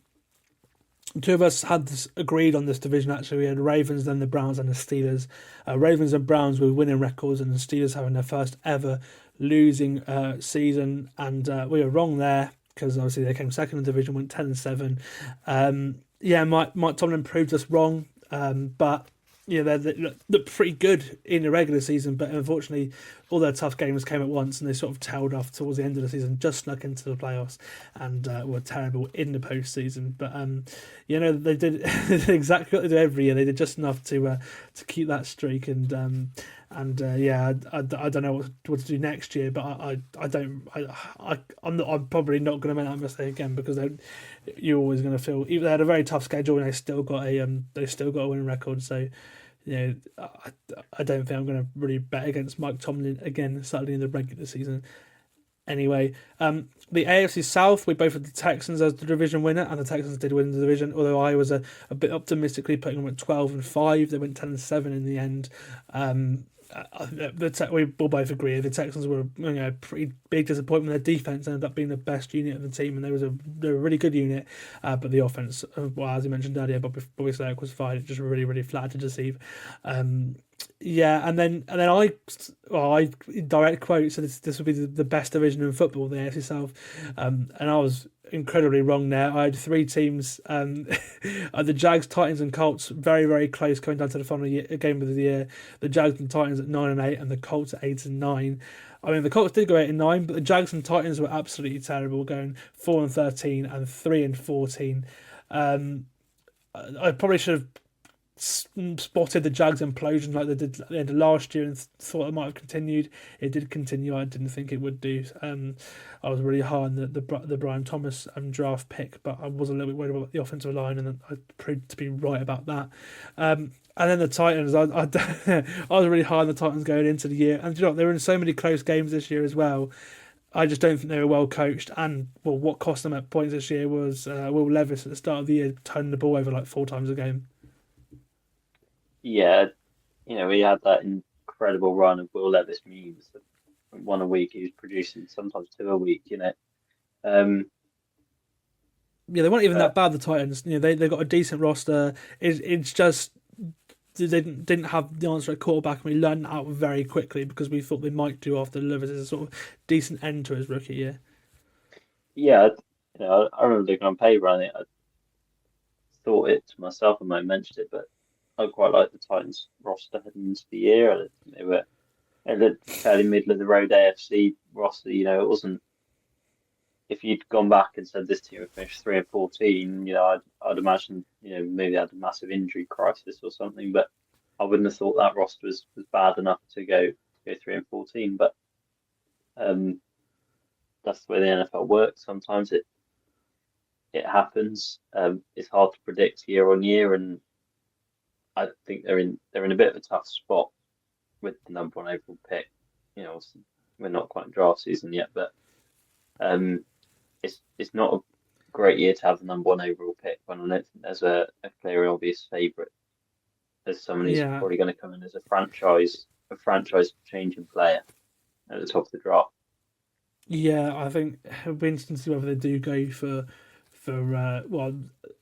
2 of us had agreed on this division, actually. We had Ravens, then the Browns, and the Steelers. Ravens and Browns were winning records, and the Steelers having their first ever losing season. And we were wrong there, because obviously they came second in the division, went 10-7. Yeah, Mike Tomlin proved us wrong, but yeah, they looked pretty good in the regular season, but unfortunately all their tough games came at once, and they sort of tailed off towards the end of the season, just snuck into the playoffs, and were terrible in the postseason. But they did exactly what they do every year. They did just enough to keep that streak, and yeah, I don't know what to do next year, but I'm probably not going to make that mistake again, because you're always going to feel, even they had a very tough schedule and they still got a winning record. So I don't think I'm going to really bet against Mike Tomlin again, certainly in the regular season. Anyway, the AFC South, we both had the Texans as the division winner, and the Texans did win the division, although I was a bit optimistically putting them at 12-5. They went 10-7 in the end. We will both agree the Texans were a pretty big disappointment. Their defense ended up being the best unit of the team, and they were a really good unit, but the offense, well, as you mentioned earlier, Bobby Slowick was fine. It just really, really flat to deceive. Yeah, and then I direct quote said this would be the best division in football, the AFC South, and I was incredibly wrong there. I had 3 teams, the Jags, Titans, and Colts, very, very close, coming down to the final game of the year. The Jags and Titans at 9-8, and the Colts at 8-9. I mean, the Colts did go 8-9, but the Jags and Titans were absolutely terrible, going 4-13 and 3-14. I probably should have spotted the Jags implosion like they did at the end of last year and thought it might have continued. It did continue. I didn't think it would do. I was really high on the Brian Thomas draft pick, but I was a little bit worried about the offensive line, and I proved to be right about that. And then the Titans, I was really high on the Titans going into the year, and they were in so many close games this year as well. I just don't think they were well coached, and what cost them at points this year was Will Levis at the start of the year turning the ball over like 4 times a game. Yeah, we had that incredible run of Will Levis memes one a week. He was producing sometimes two a week. Yeah, they weren't even that bad. The Titans, they got a decent roster. It's just they didn't have the answer at quarterback, and we learned out very quickly because we thought they might do after Levis as a sort of decent end to his rookie year. Yeah, I remember looking on paper and I thought it to myself and I mentioned it, but I quite like the Titans roster heading into the year. I think they were a fairly middle of the road AFC roster. It wasn't. If you'd gone back and said this team would finish 3-14, I'd imagine maybe they had a massive injury crisis or something. But I wouldn't have thought that roster was bad enough to go 3-14. But that's the way the NFL works. Sometimes it happens. It's hard to predict year on year, and I think they're in a bit of a tough spot with the number one overall pick. We're not quite in draft season yet, but it's not a great year to have the number one overall pick when I don't think there's a clear and obvious favourite. There's someone who's probably going to come in as a franchise changing player at the top of the draft. Yeah, I think it'll be interesting to see whether they do go for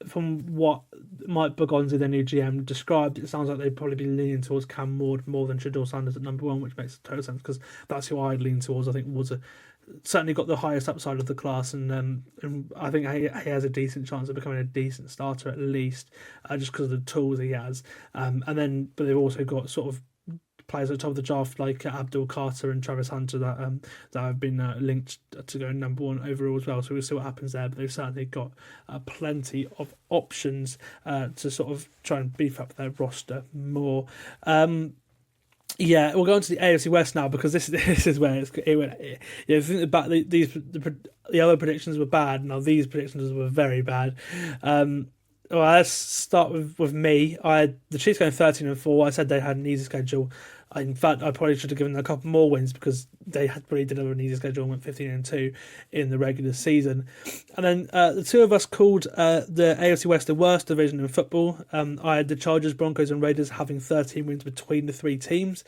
from what Mike Bergonzi, their new GM, described, it sounds like they'd probably be leaning towards Cam Ward more than Shador Sanders at number one, which makes total sense because that's who I'd lean towards. I think Ward's certainly got the highest upside of the class, and I think he has a decent chance of becoming a decent starter at least, just because of the tools he has. But they've also got sort of players at the top of the draft like Abdul Carter and Travis Hunter that have been linked to go number one overall as well. So we'll see what happens there. But they've certainly got plenty of options to sort of try and beef up their roster more. Yeah, we'll go on to the AFC West now because this is where it went. I think the other predictions were bad. Now these predictions were very bad. Well, let's start with me. I had the Chiefs going 13-4. I said they had an easy schedule. In fact, I probably should have given them a couple more wins because they had really did have an easy schedule and went 15-2 in the regular season. And then the two of us called the AFC West the worst division in football. I had the Chargers, Broncos, and Raiders having 13 wins between the three teams.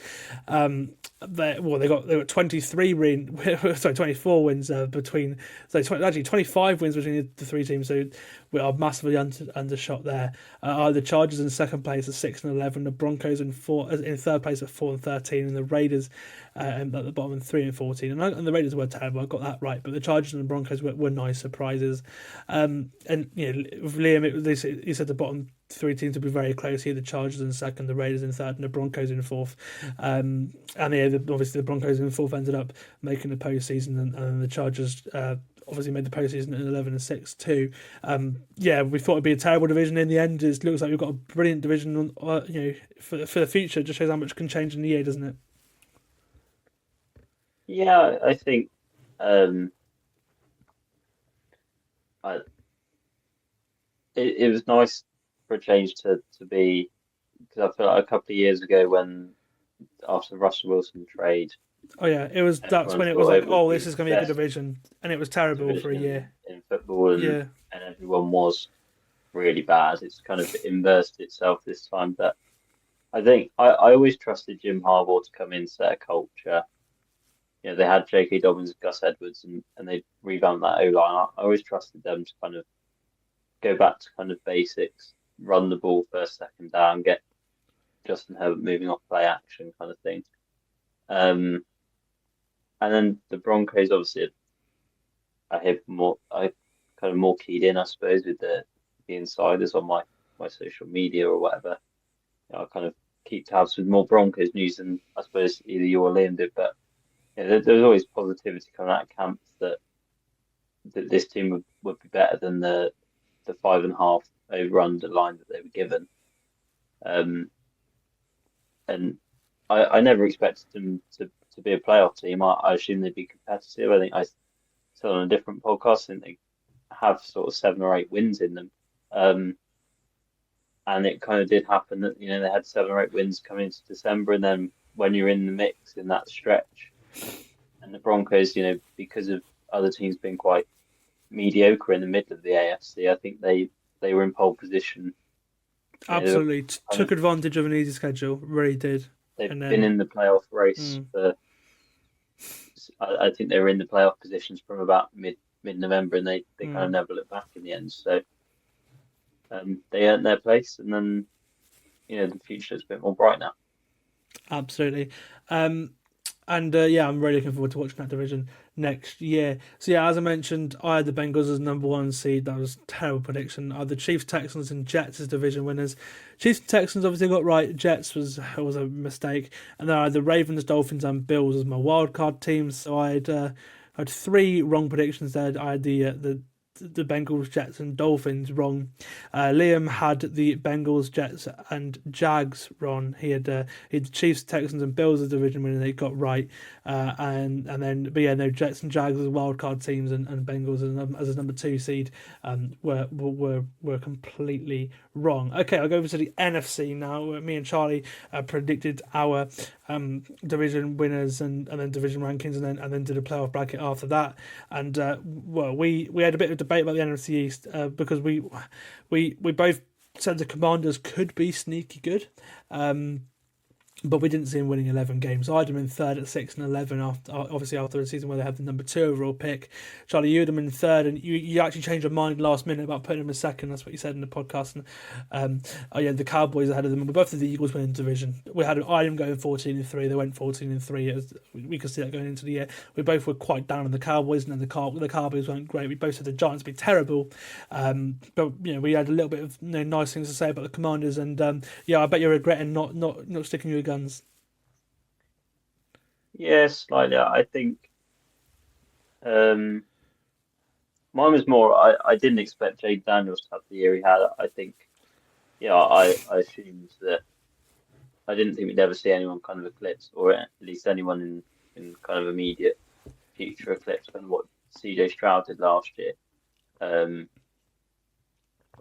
They got 24 wins between. Actually 25 wins between the three teams. So we are massively undershot there. The Chargers in second place at 6-11, the Broncos in third place at 4-13, and the Raiders at the bottom at 3-14. And the Raiders were terrible. I got that right, but the Chargers and the Broncos were nice surprises. And with Liam, he said the bottom three teams would be very close here. The Chargers in second, the Raiders in third, and the Broncos in fourth. Obviously the Broncos in fourth ended up making the postseason, and the Chargers obviously made the postseason at 11-6 too. We thought it'd be a terrible division. In the end, it looks like we've got a brilliant division. For the future, it just shows how much can change in the year, doesn't it? Yeah, I think it was nice for a change to be, because I feel like a couple of years ago when after the Russell Wilson trade. Oh yeah, that's when it was like, this is going to be a good division, and it was terrible for a year in football, and everyone was really bad. It's kind of inversed itself this time, but I think I always trusted Jim Harbaugh to come in, set a culture. They had J.K. Dobbins and Gus Edwards, and they revamped that O-line. I always trusted them to kind of go back to kind of basics, run the ball first, second down, get Justin Herbert moving off play action kind of thing. And then the Broncos, obviously, I kind of more keyed in, I suppose, with the insiders on my social media or whatever. I kind of keep tabs with more Broncos news than I suppose either you or Liam did. But there's always positivity coming out of camp that this team would be better than the 5.5 over-under line that they were given. And I never expected them to be a playoff team. I assume they'd be competitive. I think I said on a different podcast, I think they have sort of 7 or 8 wins in them. And it kind of did happen that, they had 7 or 8 wins coming into December, and then when you're in the mix in that stretch, and the Broncos, because of other teams being quite mediocre in the middle of the AFC, I think they were in pole position. Absolutely. Took advantage of an easy schedule, really did. They've been in the playoff race for I think they were in the playoff positions from about mid-November, and they kind of never looked back in the end. So they earned their place, and then the future is a bit more bright now. Absolutely. And I'm really looking forward to watching that division next year. So yeah, as I mentioned, I had the Bengals as number 1 seed. That was a terrible prediction. I had the Chiefs, Texans, and Jets as division winners. Chiefs and Texans obviously got right. Jets was a mistake. And then I had the Ravens, Dolphins, and Bills as my wild card teams. So I had 3 wrong predictions there. I had the Bengals, Jets, and Dolphins wrong. Liam had the Bengals, Jets, and Jags wrong. He had the Chiefs, Texans, and Bills as division winner. They got right, Jets and Jags as wild card teams, and Bengals as a number 2 seed were completely wrong. Okay, I'll go over to the NFC now. Me and Charlie predicted our division winners and then division rankings, and then did a playoff bracket after that. And we had a bit of debate about the NFC East because we both said the Commanders could be sneaky good, but we didn't see him winning 11 games. I had him in third at 6-11 after the season where they had the number 2 overall pick. Charlie, you had him in third, and you actually changed your mind last minute about putting him in second. That's what you said in the podcast. And the Cowboys ahead of them. We both had the Eagles winning the division. I had them going 14-3. They went 14-3. We could see that going into the year. We both were quite down on the Cowboys, and then the Cowboys weren't great. We both said the Giants would be terrible. But we had a little bit of nice things to say about the Commanders, and I bet you're regretting not sticking your guns. Yeah, slightly. I think mine was more. I didn't expect Jade Daniels to have the year he had. I think, I assumed that I didn't think we'd ever see anyone kind of eclipse, or at least anyone in kind of immediate future eclipse on what CJ Stroud did last year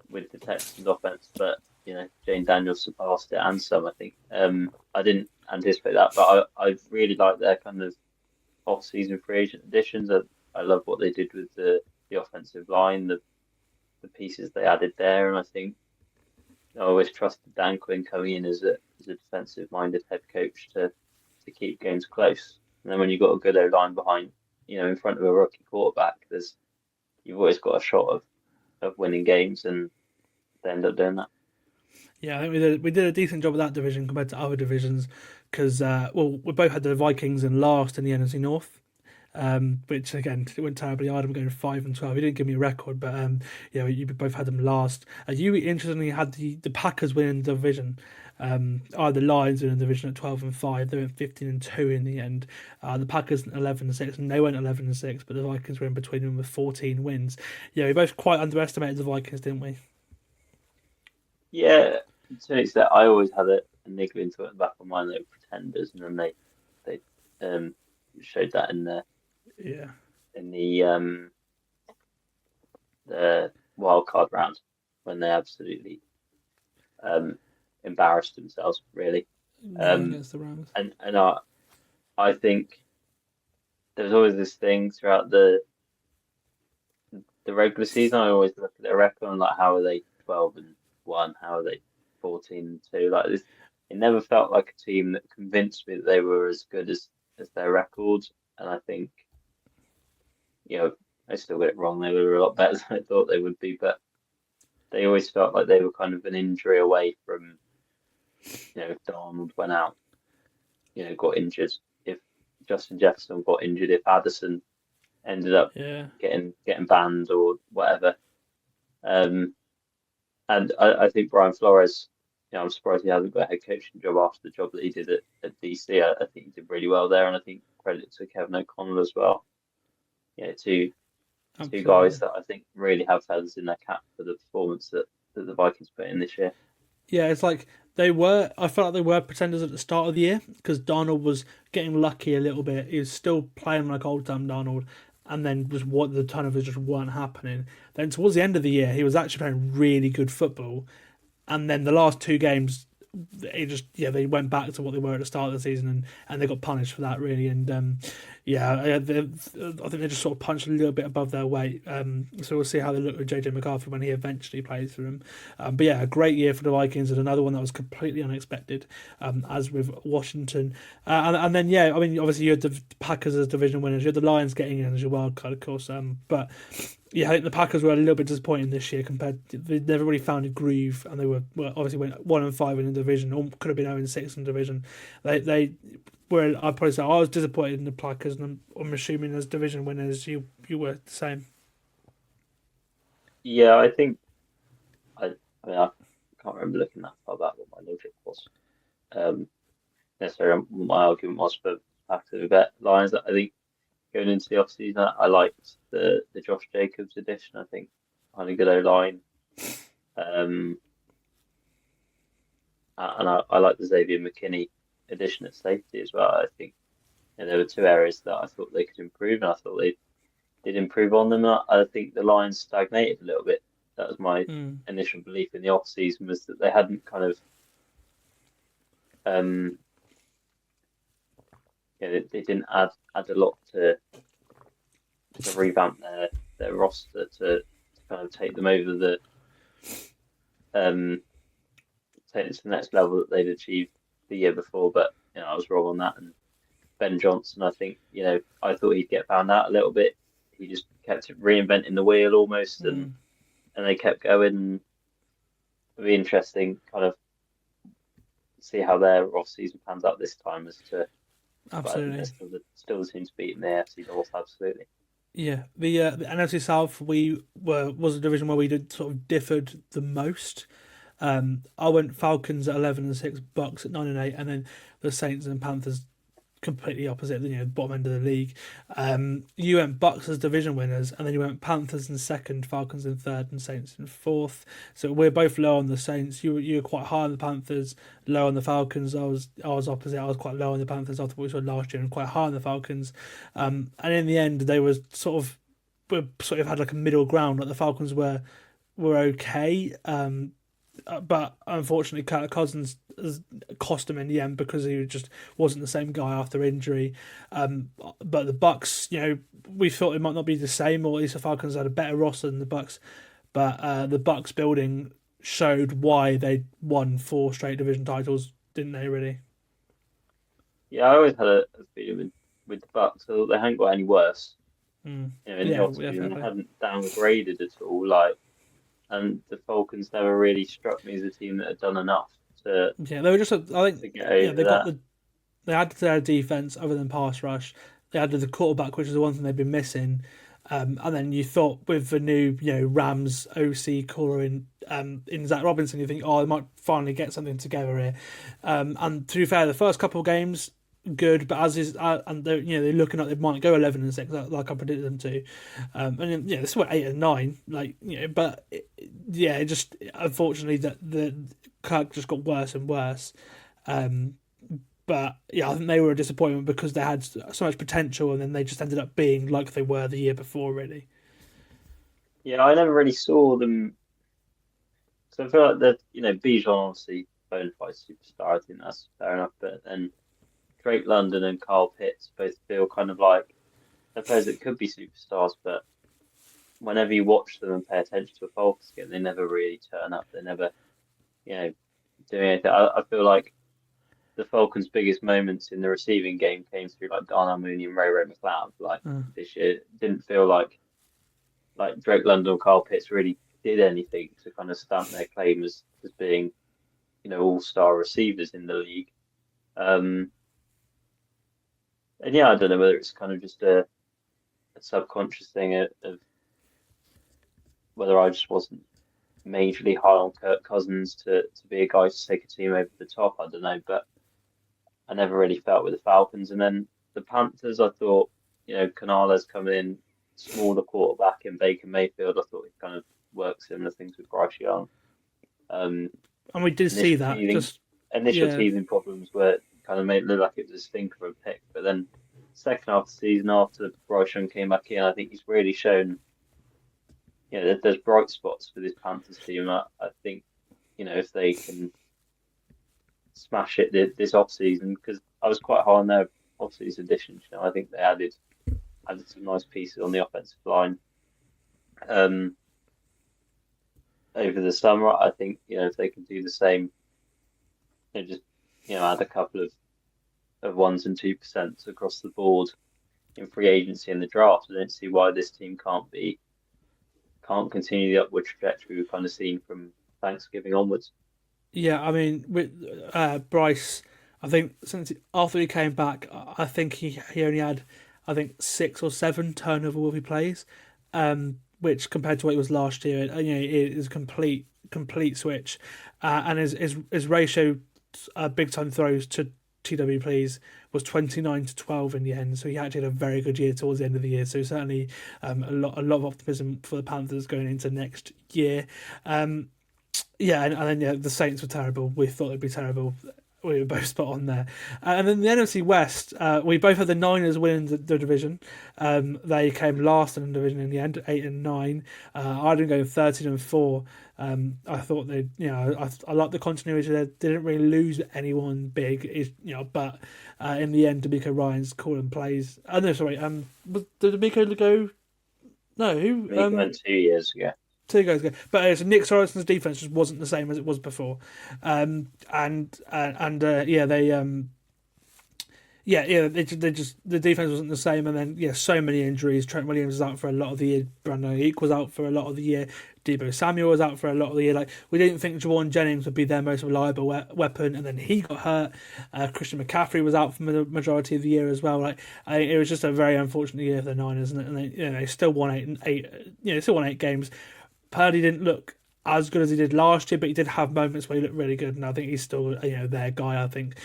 with the Texans offense. But Jane Daniels surpassed it and some. I think I didn't anticipate that, but I really like their kind of off-season free agent additions. I love what they did with the offensive line, the pieces they added there, and I think I always trusted Dan Quinn coming in as a defensive-minded head coach to keep games close. And then when you've got a good O-line behind, in front of a rookie quarterback, you've always got a shot of winning games, and they end up doing that. Yeah, I think we did a decent job of that division compared to other divisions because, we both had the Vikings in last in the NFC North, which again it went terribly. I had them going 5-12. He didn't give me a record, but you both had them last. You interestingly had the Packers winning the division. I had the Lions winning the division at 12-5. They went 15-2 in the end. The Packers 11-6, and they went 11-6, but the Vikings were in between them with 14 wins. Yeah, we both quite underestimated the Vikings, didn't we? Yeah. To an extent, I always had a niggle into it in the back of my mind. They were pretenders, and then they showed that in the wild card round when they absolutely embarrassed themselves, really. Against the Rams. And I think there's always this thing throughout the regular season. I always look at their record and how are they 12-1? How are they 14-2? Like this, it never felt like a team that convinced me that they were as good as their record. And I think, I still got it wrong. They were a lot better than I thought they would be, but they always felt like they were kind of an injury away from, if Donald went out, got injured, if Justin Jefferson got injured, if Addison ended up getting banned or whatever. And I think Brian Flores, I'm surprised he hasn't got a head coaching job after the job that he did at DC. I think he did really well there, and I think credit to Kevin O'Connell as well. Two guys that I think really have feathers in their cap for the performance that the Vikings put in this year. Yeah, it's like I felt like they were pretenders at the start of the year because Darnold was getting lucky a little bit. He was still playing like old time Darnold, and then just what the turnovers just weren't happening. Then towards the end of the year, he was actually playing really good football, and then the last 2 games they went back to what they were at the start of the season, and they got punished for that really. And I think they just sort of punched a little bit above their weight. So we'll see how they look with JJ McCarthy when he eventually plays for them. But yeah, a great year for the Vikings, and another one that was completely unexpected, as with Washington. And then I mean, obviously you had the Packers as division winners, you had the Lions getting in as your wild card, of course. But yeah, I think the Packers were a little bit disappointing this year they never really found a groove, and they obviously went 1-5 in the division, or could have been 0-6 in the division. They were, I'd probably say I was disappointed in the Packers, and I'm assuming as division winners you were the same. Yeah, I think I can't remember looking that far back what my logic was. Necessarily what my argument was for Packers to bet Lions. I think going into the off-season, I liked the Josh Jacobs addition. I think had a good O-line. And I like the Xavier McKinney addition at safety as well. I think there were two areas that I thought they could improve, and I thought they did improve on them. I think the Lions stagnated a little bit. That was my initial belief in the off-season, was that they hadn't kind of they didn't add a lot to revamp their roster to kind of take them over take it to the next level that they'd achieved the year before. But I was wrong on that. And Ben Johnson, I think I thought he'd get found out a little bit. He just kept reinventing the wheel almost, and they kept going. It'll be interesting, kind of see how their off season pans out this time as to. Absolutely. Still the team to beat in the AFC North, absolutely. Yeah, the NFC South was a division where we did sort of differed the most. I went Falcons at 11-6, Bucks at 9-8, and then the Saints and Panthers completely opposite, the bottom end of the league. You went Bucks as division winners, and then you went Panthers in second, Falcons in third, and Saints in fourth. So we're both low on the Saints. You were quite high on the Panthers, low on the Falcons. I was opposite. I was quite low on the Panthers after what we saw last year, and quite high on the Falcons. And in the end, they were sort of had like a middle ground. Like the Falcons were okay. But unfortunately, Kirk Cousins cost him in the end because he just wasn't the same guy after injury. But the Bucks, we thought it might not be the same, or at least the Falcons had a better roster than the Bucks. But the Bucks building showed why they won 4 straight division titles, didn't they? Really? Yeah, I always had a feeling with the Bucks. I thought they hadn't got any worse. In the offseason, they hadn't downgraded at all. And the Falcons never really struck me as a team that had done enough to. Yeah, they were just. I think. They had their defense other than pass rush. They had the quarterback, which is the one thing they've been missing. And then you thought with the new, Rams OC caller in Zach Robinson, you think, they might finally get something together here. And to be fair, the first couple of games, good, but they're looking like they might go 11-6, like I predicted them to. And this is what 8-9, but it just unfortunately that the Kirk just got worse and worse. But I think they were a disappointment because they had so much potential, and then they just ended up being like they were the year before, really. Yeah, I never really saw them. So I feel like that, Bijan obviously bona fide superstar. I think that's fair enough. But then Drake London and Carl Pitts both feel kind of like players that could be superstars, but whenever you watch them and pay attention to a Falcons game, they never really turn up. They never, do anything. I feel like the Falcons' biggest moments in the receiving game came through like Darnell Mooney and Ray McCloud. This year. It didn't feel like Drake London or Carl Pitts really did anything to kind of stamp their claim as being, all-star receivers in the league. And I don't know whether it's kind of just a subconscious thing of whether I just wasn't majorly high on Kirk Cousins to be a guy to take a team over the top. I don't know, but I never really felt with the Falcons. And then the Panthers, I thought, Canales coming in, smaller quarterback in Baker Mayfield. I thought it kind of worked similar things with Bryce Young. And we did see that. Initial teething problems were kind of made it look like it was a stinker of a pick. But then second half of the season, after Bryce Young came back in, I think he's really shown, there's bright spots for this Panthers team. I think, if they can smash it this off season, because I was quite high on their off season additions. I think they added some nice pieces on the offensive line. Over the summer, I think if they can do the same, just add a couple of 1s and 2% across the board in free agency and the draft. I don't see why this team can't continue the upward trajectory we've kind of seen from Thanksgiving onwards. Yeah, I mean, with Bryce, I think after he came back, I think he only had 6 or 7 turnover worthy plays, which compared to what it was last year, it is a complete switch, and his ratio big time throws to TW plays was 29-12 in the end. So he actually had a very good year towards the end of the year. So certainly a lot of optimism for the Panthers going into next year. And then the Saints were terrible. We thought they'd be terrible. We were both spot on there. And then the NFC West, we both had the Niners winning the division. They came last in the division in the end, 8-9. I had them going 13-4. I thought they, I liked the continuity there. Didn't really lose anyone big, but in the end, D'Amico Ryan's calling plays. Did D'Amico go? No, who? He went 2 years ago. 2 years ago, but Nick Sorensen's defense just wasn't the same as it was before, they the defense wasn't the same, and then so many injuries. Trent Williams was out for a lot of the year. Brandon Ayuk was out for a lot of the year. Debo Samuel was out for a lot of the year. Like, we didn't think Jawan Jennings would be their most reliable weapon, and then he got hurt. Christian McCaffrey was out for the majority of the year as well. Like, it was just a very unfortunate year for the Niners, and they still won 8 games. Purdy didn't look as good as he did last year, but he did have moments where he looked really good, and I think he's still their guy. I think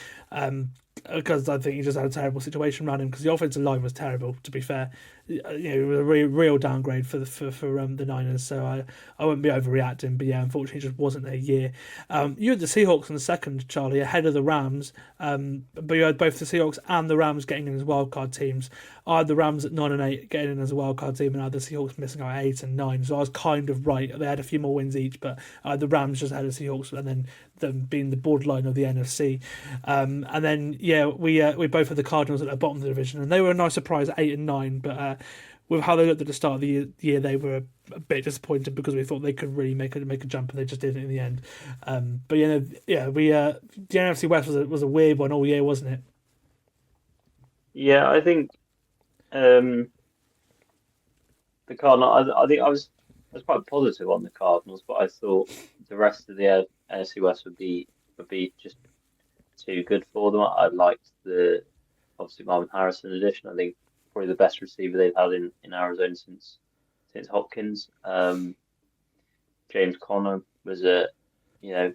because I think he just had a terrible situation around him, because the offensive line was terrible. To be fair, it was a real downgrade for the Niners. So I wouldn't be overreacting, but unfortunately, it just wasn't their year. You had the Seahawks in the second, Charlie, ahead of the Rams, but you had both the Seahawks and the Rams getting in as wildcard teams. I had the Rams at 9-8 getting in as a wildcard team, and I had the Seahawks missing out at 8-9. So I was kind of right. They had a few more wins each, but the Rams just had the Seahawks, and then them being the borderline of the NFC. And then we both had the Cardinals at the bottom of the division, and they were a nice surprise at 8-9. But with how they looked at the start of the year, they were a bit disappointed, because we thought they could really make a jump, and they just didn't in the end. But the NFC West was a weird one all year, wasn't it? Yeah, I think the Cardinals. I think I was quite positive on the Cardinals, but I thought the rest of the NFC West would be just too good for them. I liked the obviously Marvin Harrison addition. I think probably the best receiver they've had in Arizona since Hopkins. James Conner was shown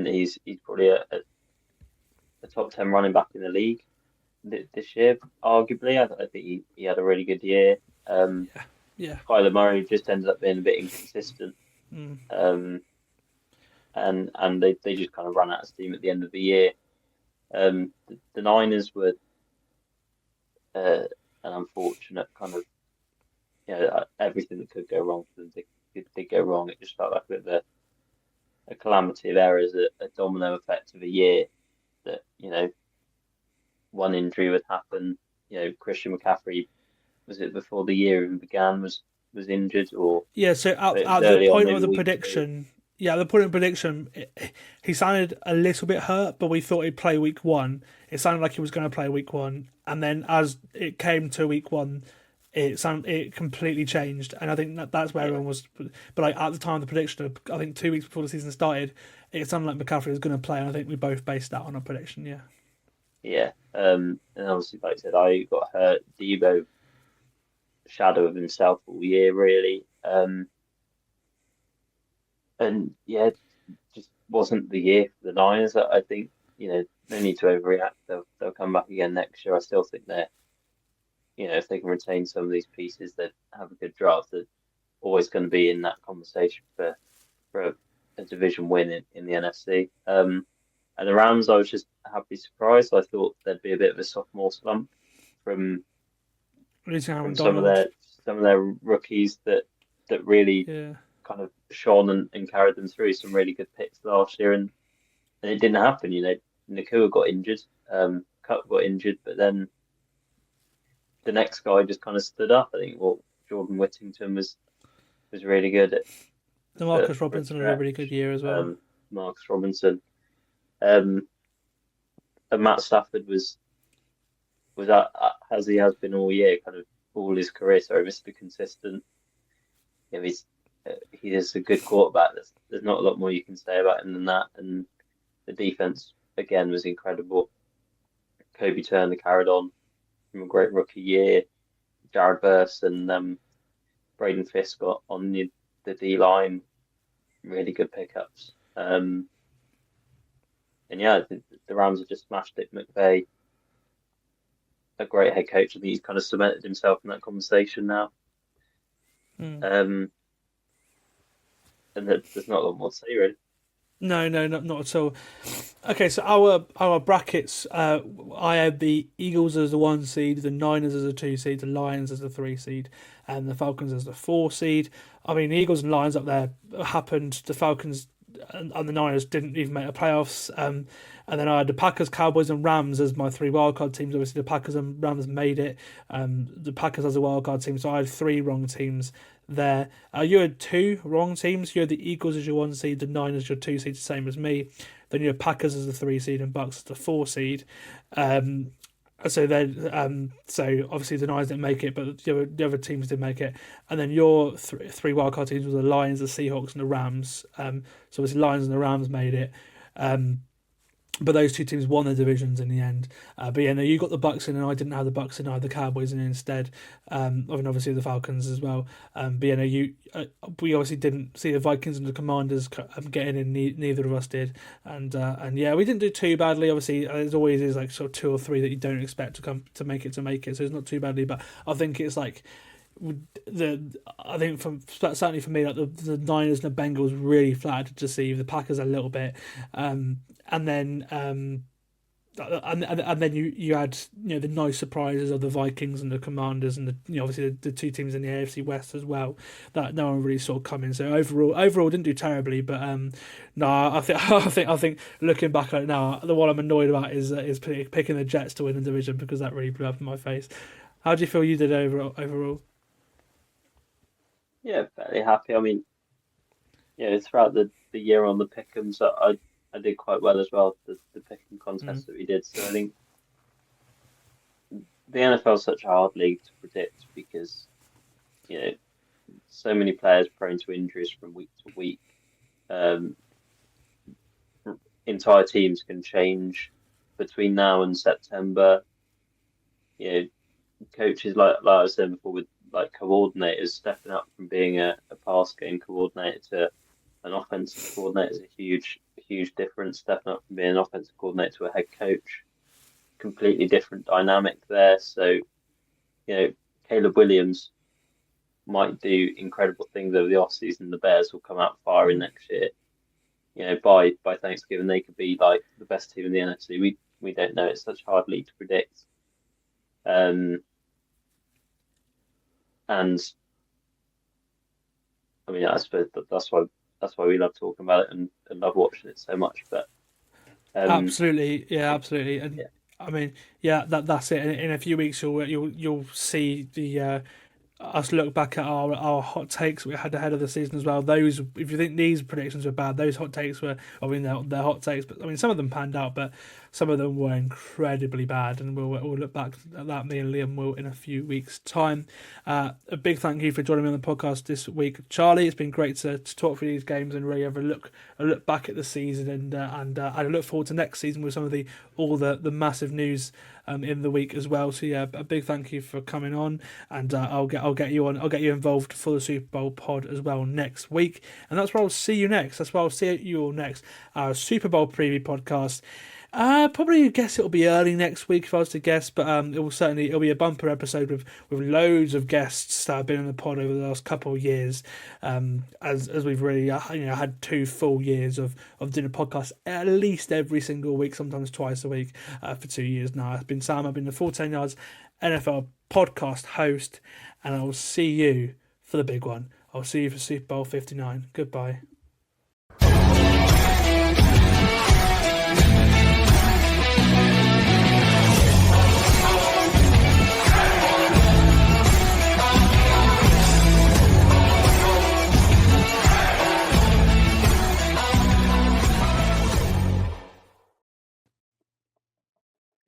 that he's probably a top 10 running back in the league this year, arguably. I think he had a really good year. Kyler Murray just ended up being a bit inconsistent. And they just kind of ran out of steam at the end of the year. The Niners were an unfortunate kind of, everything that could go wrong for them did go wrong. It just felt like a bit of a calamity of errors, a domino effect of a year that, one injury would happen. Christian McCaffrey, was it before the year even began, was injured, or so at the point of the prediction. Yeah, the point of prediction, he sounded a little bit hurt, but we thought he'd play week 1. It sounded like he was going to play week 1, and then as it came to week 1, it completely changed, and I think that's where everyone was. But at the time of the prediction, I think 2 weeks before the season started, it sounded like McCaffrey was going to play, and I think we both based that on a prediction. Yeah, and obviously, like I said, I got hurt. Debo, shadow of himself all year, really. And just wasn't the year for the Niners. I think no need to overreact. They'll come back again next year. I still think they're if they can retain some of these pieces, that have a good draft, they're always going to be in that conversation for a division win in the NFC. And the Rams, I was just happily surprised. I thought there'd be a bit of a sophomore slump from some of their rookies that really kind of shone and carried them through. Some really good picks last year, and and it didn't happen. Nakua got injured, Cup got injured, but then the next guy just kind of stood up. I think Jordan Whittington was really good. Marcus Robinson had a really good year as well. Marcus Robinson, and Matt Stafford was as he has been all year, kind of all his career. So Mr. Consistent. He is a good quarterback. There's not a lot more you can say about him than that. And the defense again was incredible. Kobe Turner carried on from a great rookie year. Jared Verse and Braden Fisk got on the D line, really good pickups. And yeah, the Rams have just smashed it. McVay, a great head coach. I think he's kind of cemented himself in that conversation now. And there's not a lot more to say, really. No, not at all. Okay, so our brackets, I had the Eagles as the 1 seed, the Niners as a 2 seed, the Lions as the 3 seed, and the Falcons as the 4 seed. I mean, the Eagles and Lions up there happened. The Falcons and the Niners didn't even make the playoffs. And then I had the Packers, Cowboys, and Rams as my 3 wildcard teams. Obviously, the Packers and Rams made it. The Packers as a wildcard team, so I had 3 wrong teams there. You had 2 wrong teams. You had the Eagles as your 1 seed, the Niners your 2 seed, the same as me. Then you had Packers as the 3 seed and Bucks as the 4 seed. So obviously the Niners didn't make it, but the other teams did make it. And then your 3 wildcard teams were the Lions, the Seahawks, and the Rams. So obviously Lions and the Rams made it. But those 2 teams won the divisions in the end. But yeah, no, you got the Bucks in, and I didn't have the Bucks in. I had the Cowboys in instead. Obviously the Falcons as well. But yeah, no, we obviously didn't see the Vikings and the Commanders getting in. Neither of us did. And yeah, we didn't do too badly. Obviously, there's always is like sort of 2 or 3 that you don't expect to make it. So it's not too badly. But I think it's like. Certainly for me, like the Niners and the Bengals really flattered to deceive the Packers a little bit, and then you had the nice surprises of the Vikings and the Commanders and obviously the 2 teams in the AFC West as well that no one really saw coming. So overall didn't do terribly, but I think looking back at it now, the one I'm annoyed about is picking the Jets to win the division, because that really blew up in my face. How do you feel you did overall? Yeah, fairly happy. I mean, throughout the year on the pick'ems, I did quite well as well. The picking contest that we did. So I think the NFL is such a hard league to predict, because so many players prone to injuries from week to week. Entire teams can change between now and September. Coaches like I was saying before, with like coordinators stepping up from being a pass game coordinator to an offensive coordinator is a huge difference. Stepping up from being an offensive coordinator to a head coach, completely different dynamic there. So, Caleb Williams might do incredible things over the offseason. The Bears will come out firing next year. By Thanksgiving they could be like the best team in the NFC. We don't know. It's such a hard league to predict. And I mean, I suppose that's why we love talking about it and love watching it so much. But absolutely, and yeah. I mean, yeah, that's it. In a few weeks, you'll see the us look back at our hot takes we had ahead of the season as well. Those, if you think these predictions were bad, those hot takes were, I mean, they're hot takes, but I mean, some of them panned out, but some of them were incredibly bad, and we'll look back at that, me and Liam will, in a few weeks' time. A big thank you for joining me on the podcast this week, Charlie. It's been great to talk through these games and really have a look back at the season, and I look forward to next season with some of all the massive news in the week as well. So yeah, a big thank you for coming on, and I'll get you involved for the Super Bowl pod as well next week, and that's where I'll see you next. That's where I'll see you all next. Our Super Bowl preview podcast. Probably guess it'll be early next week if I was to guess, but it'll be a bumper episode with loads of guests that have been in the pod over the last couple of years. As we've really had 2 full years of doing a podcast at least every single week, sometimes twice a week for 2 years now. I've been Sam. I've been the Full10Yards NFL podcast host, and I will see you for the big one. I'll see you for Super Bowl 59. Goodbye.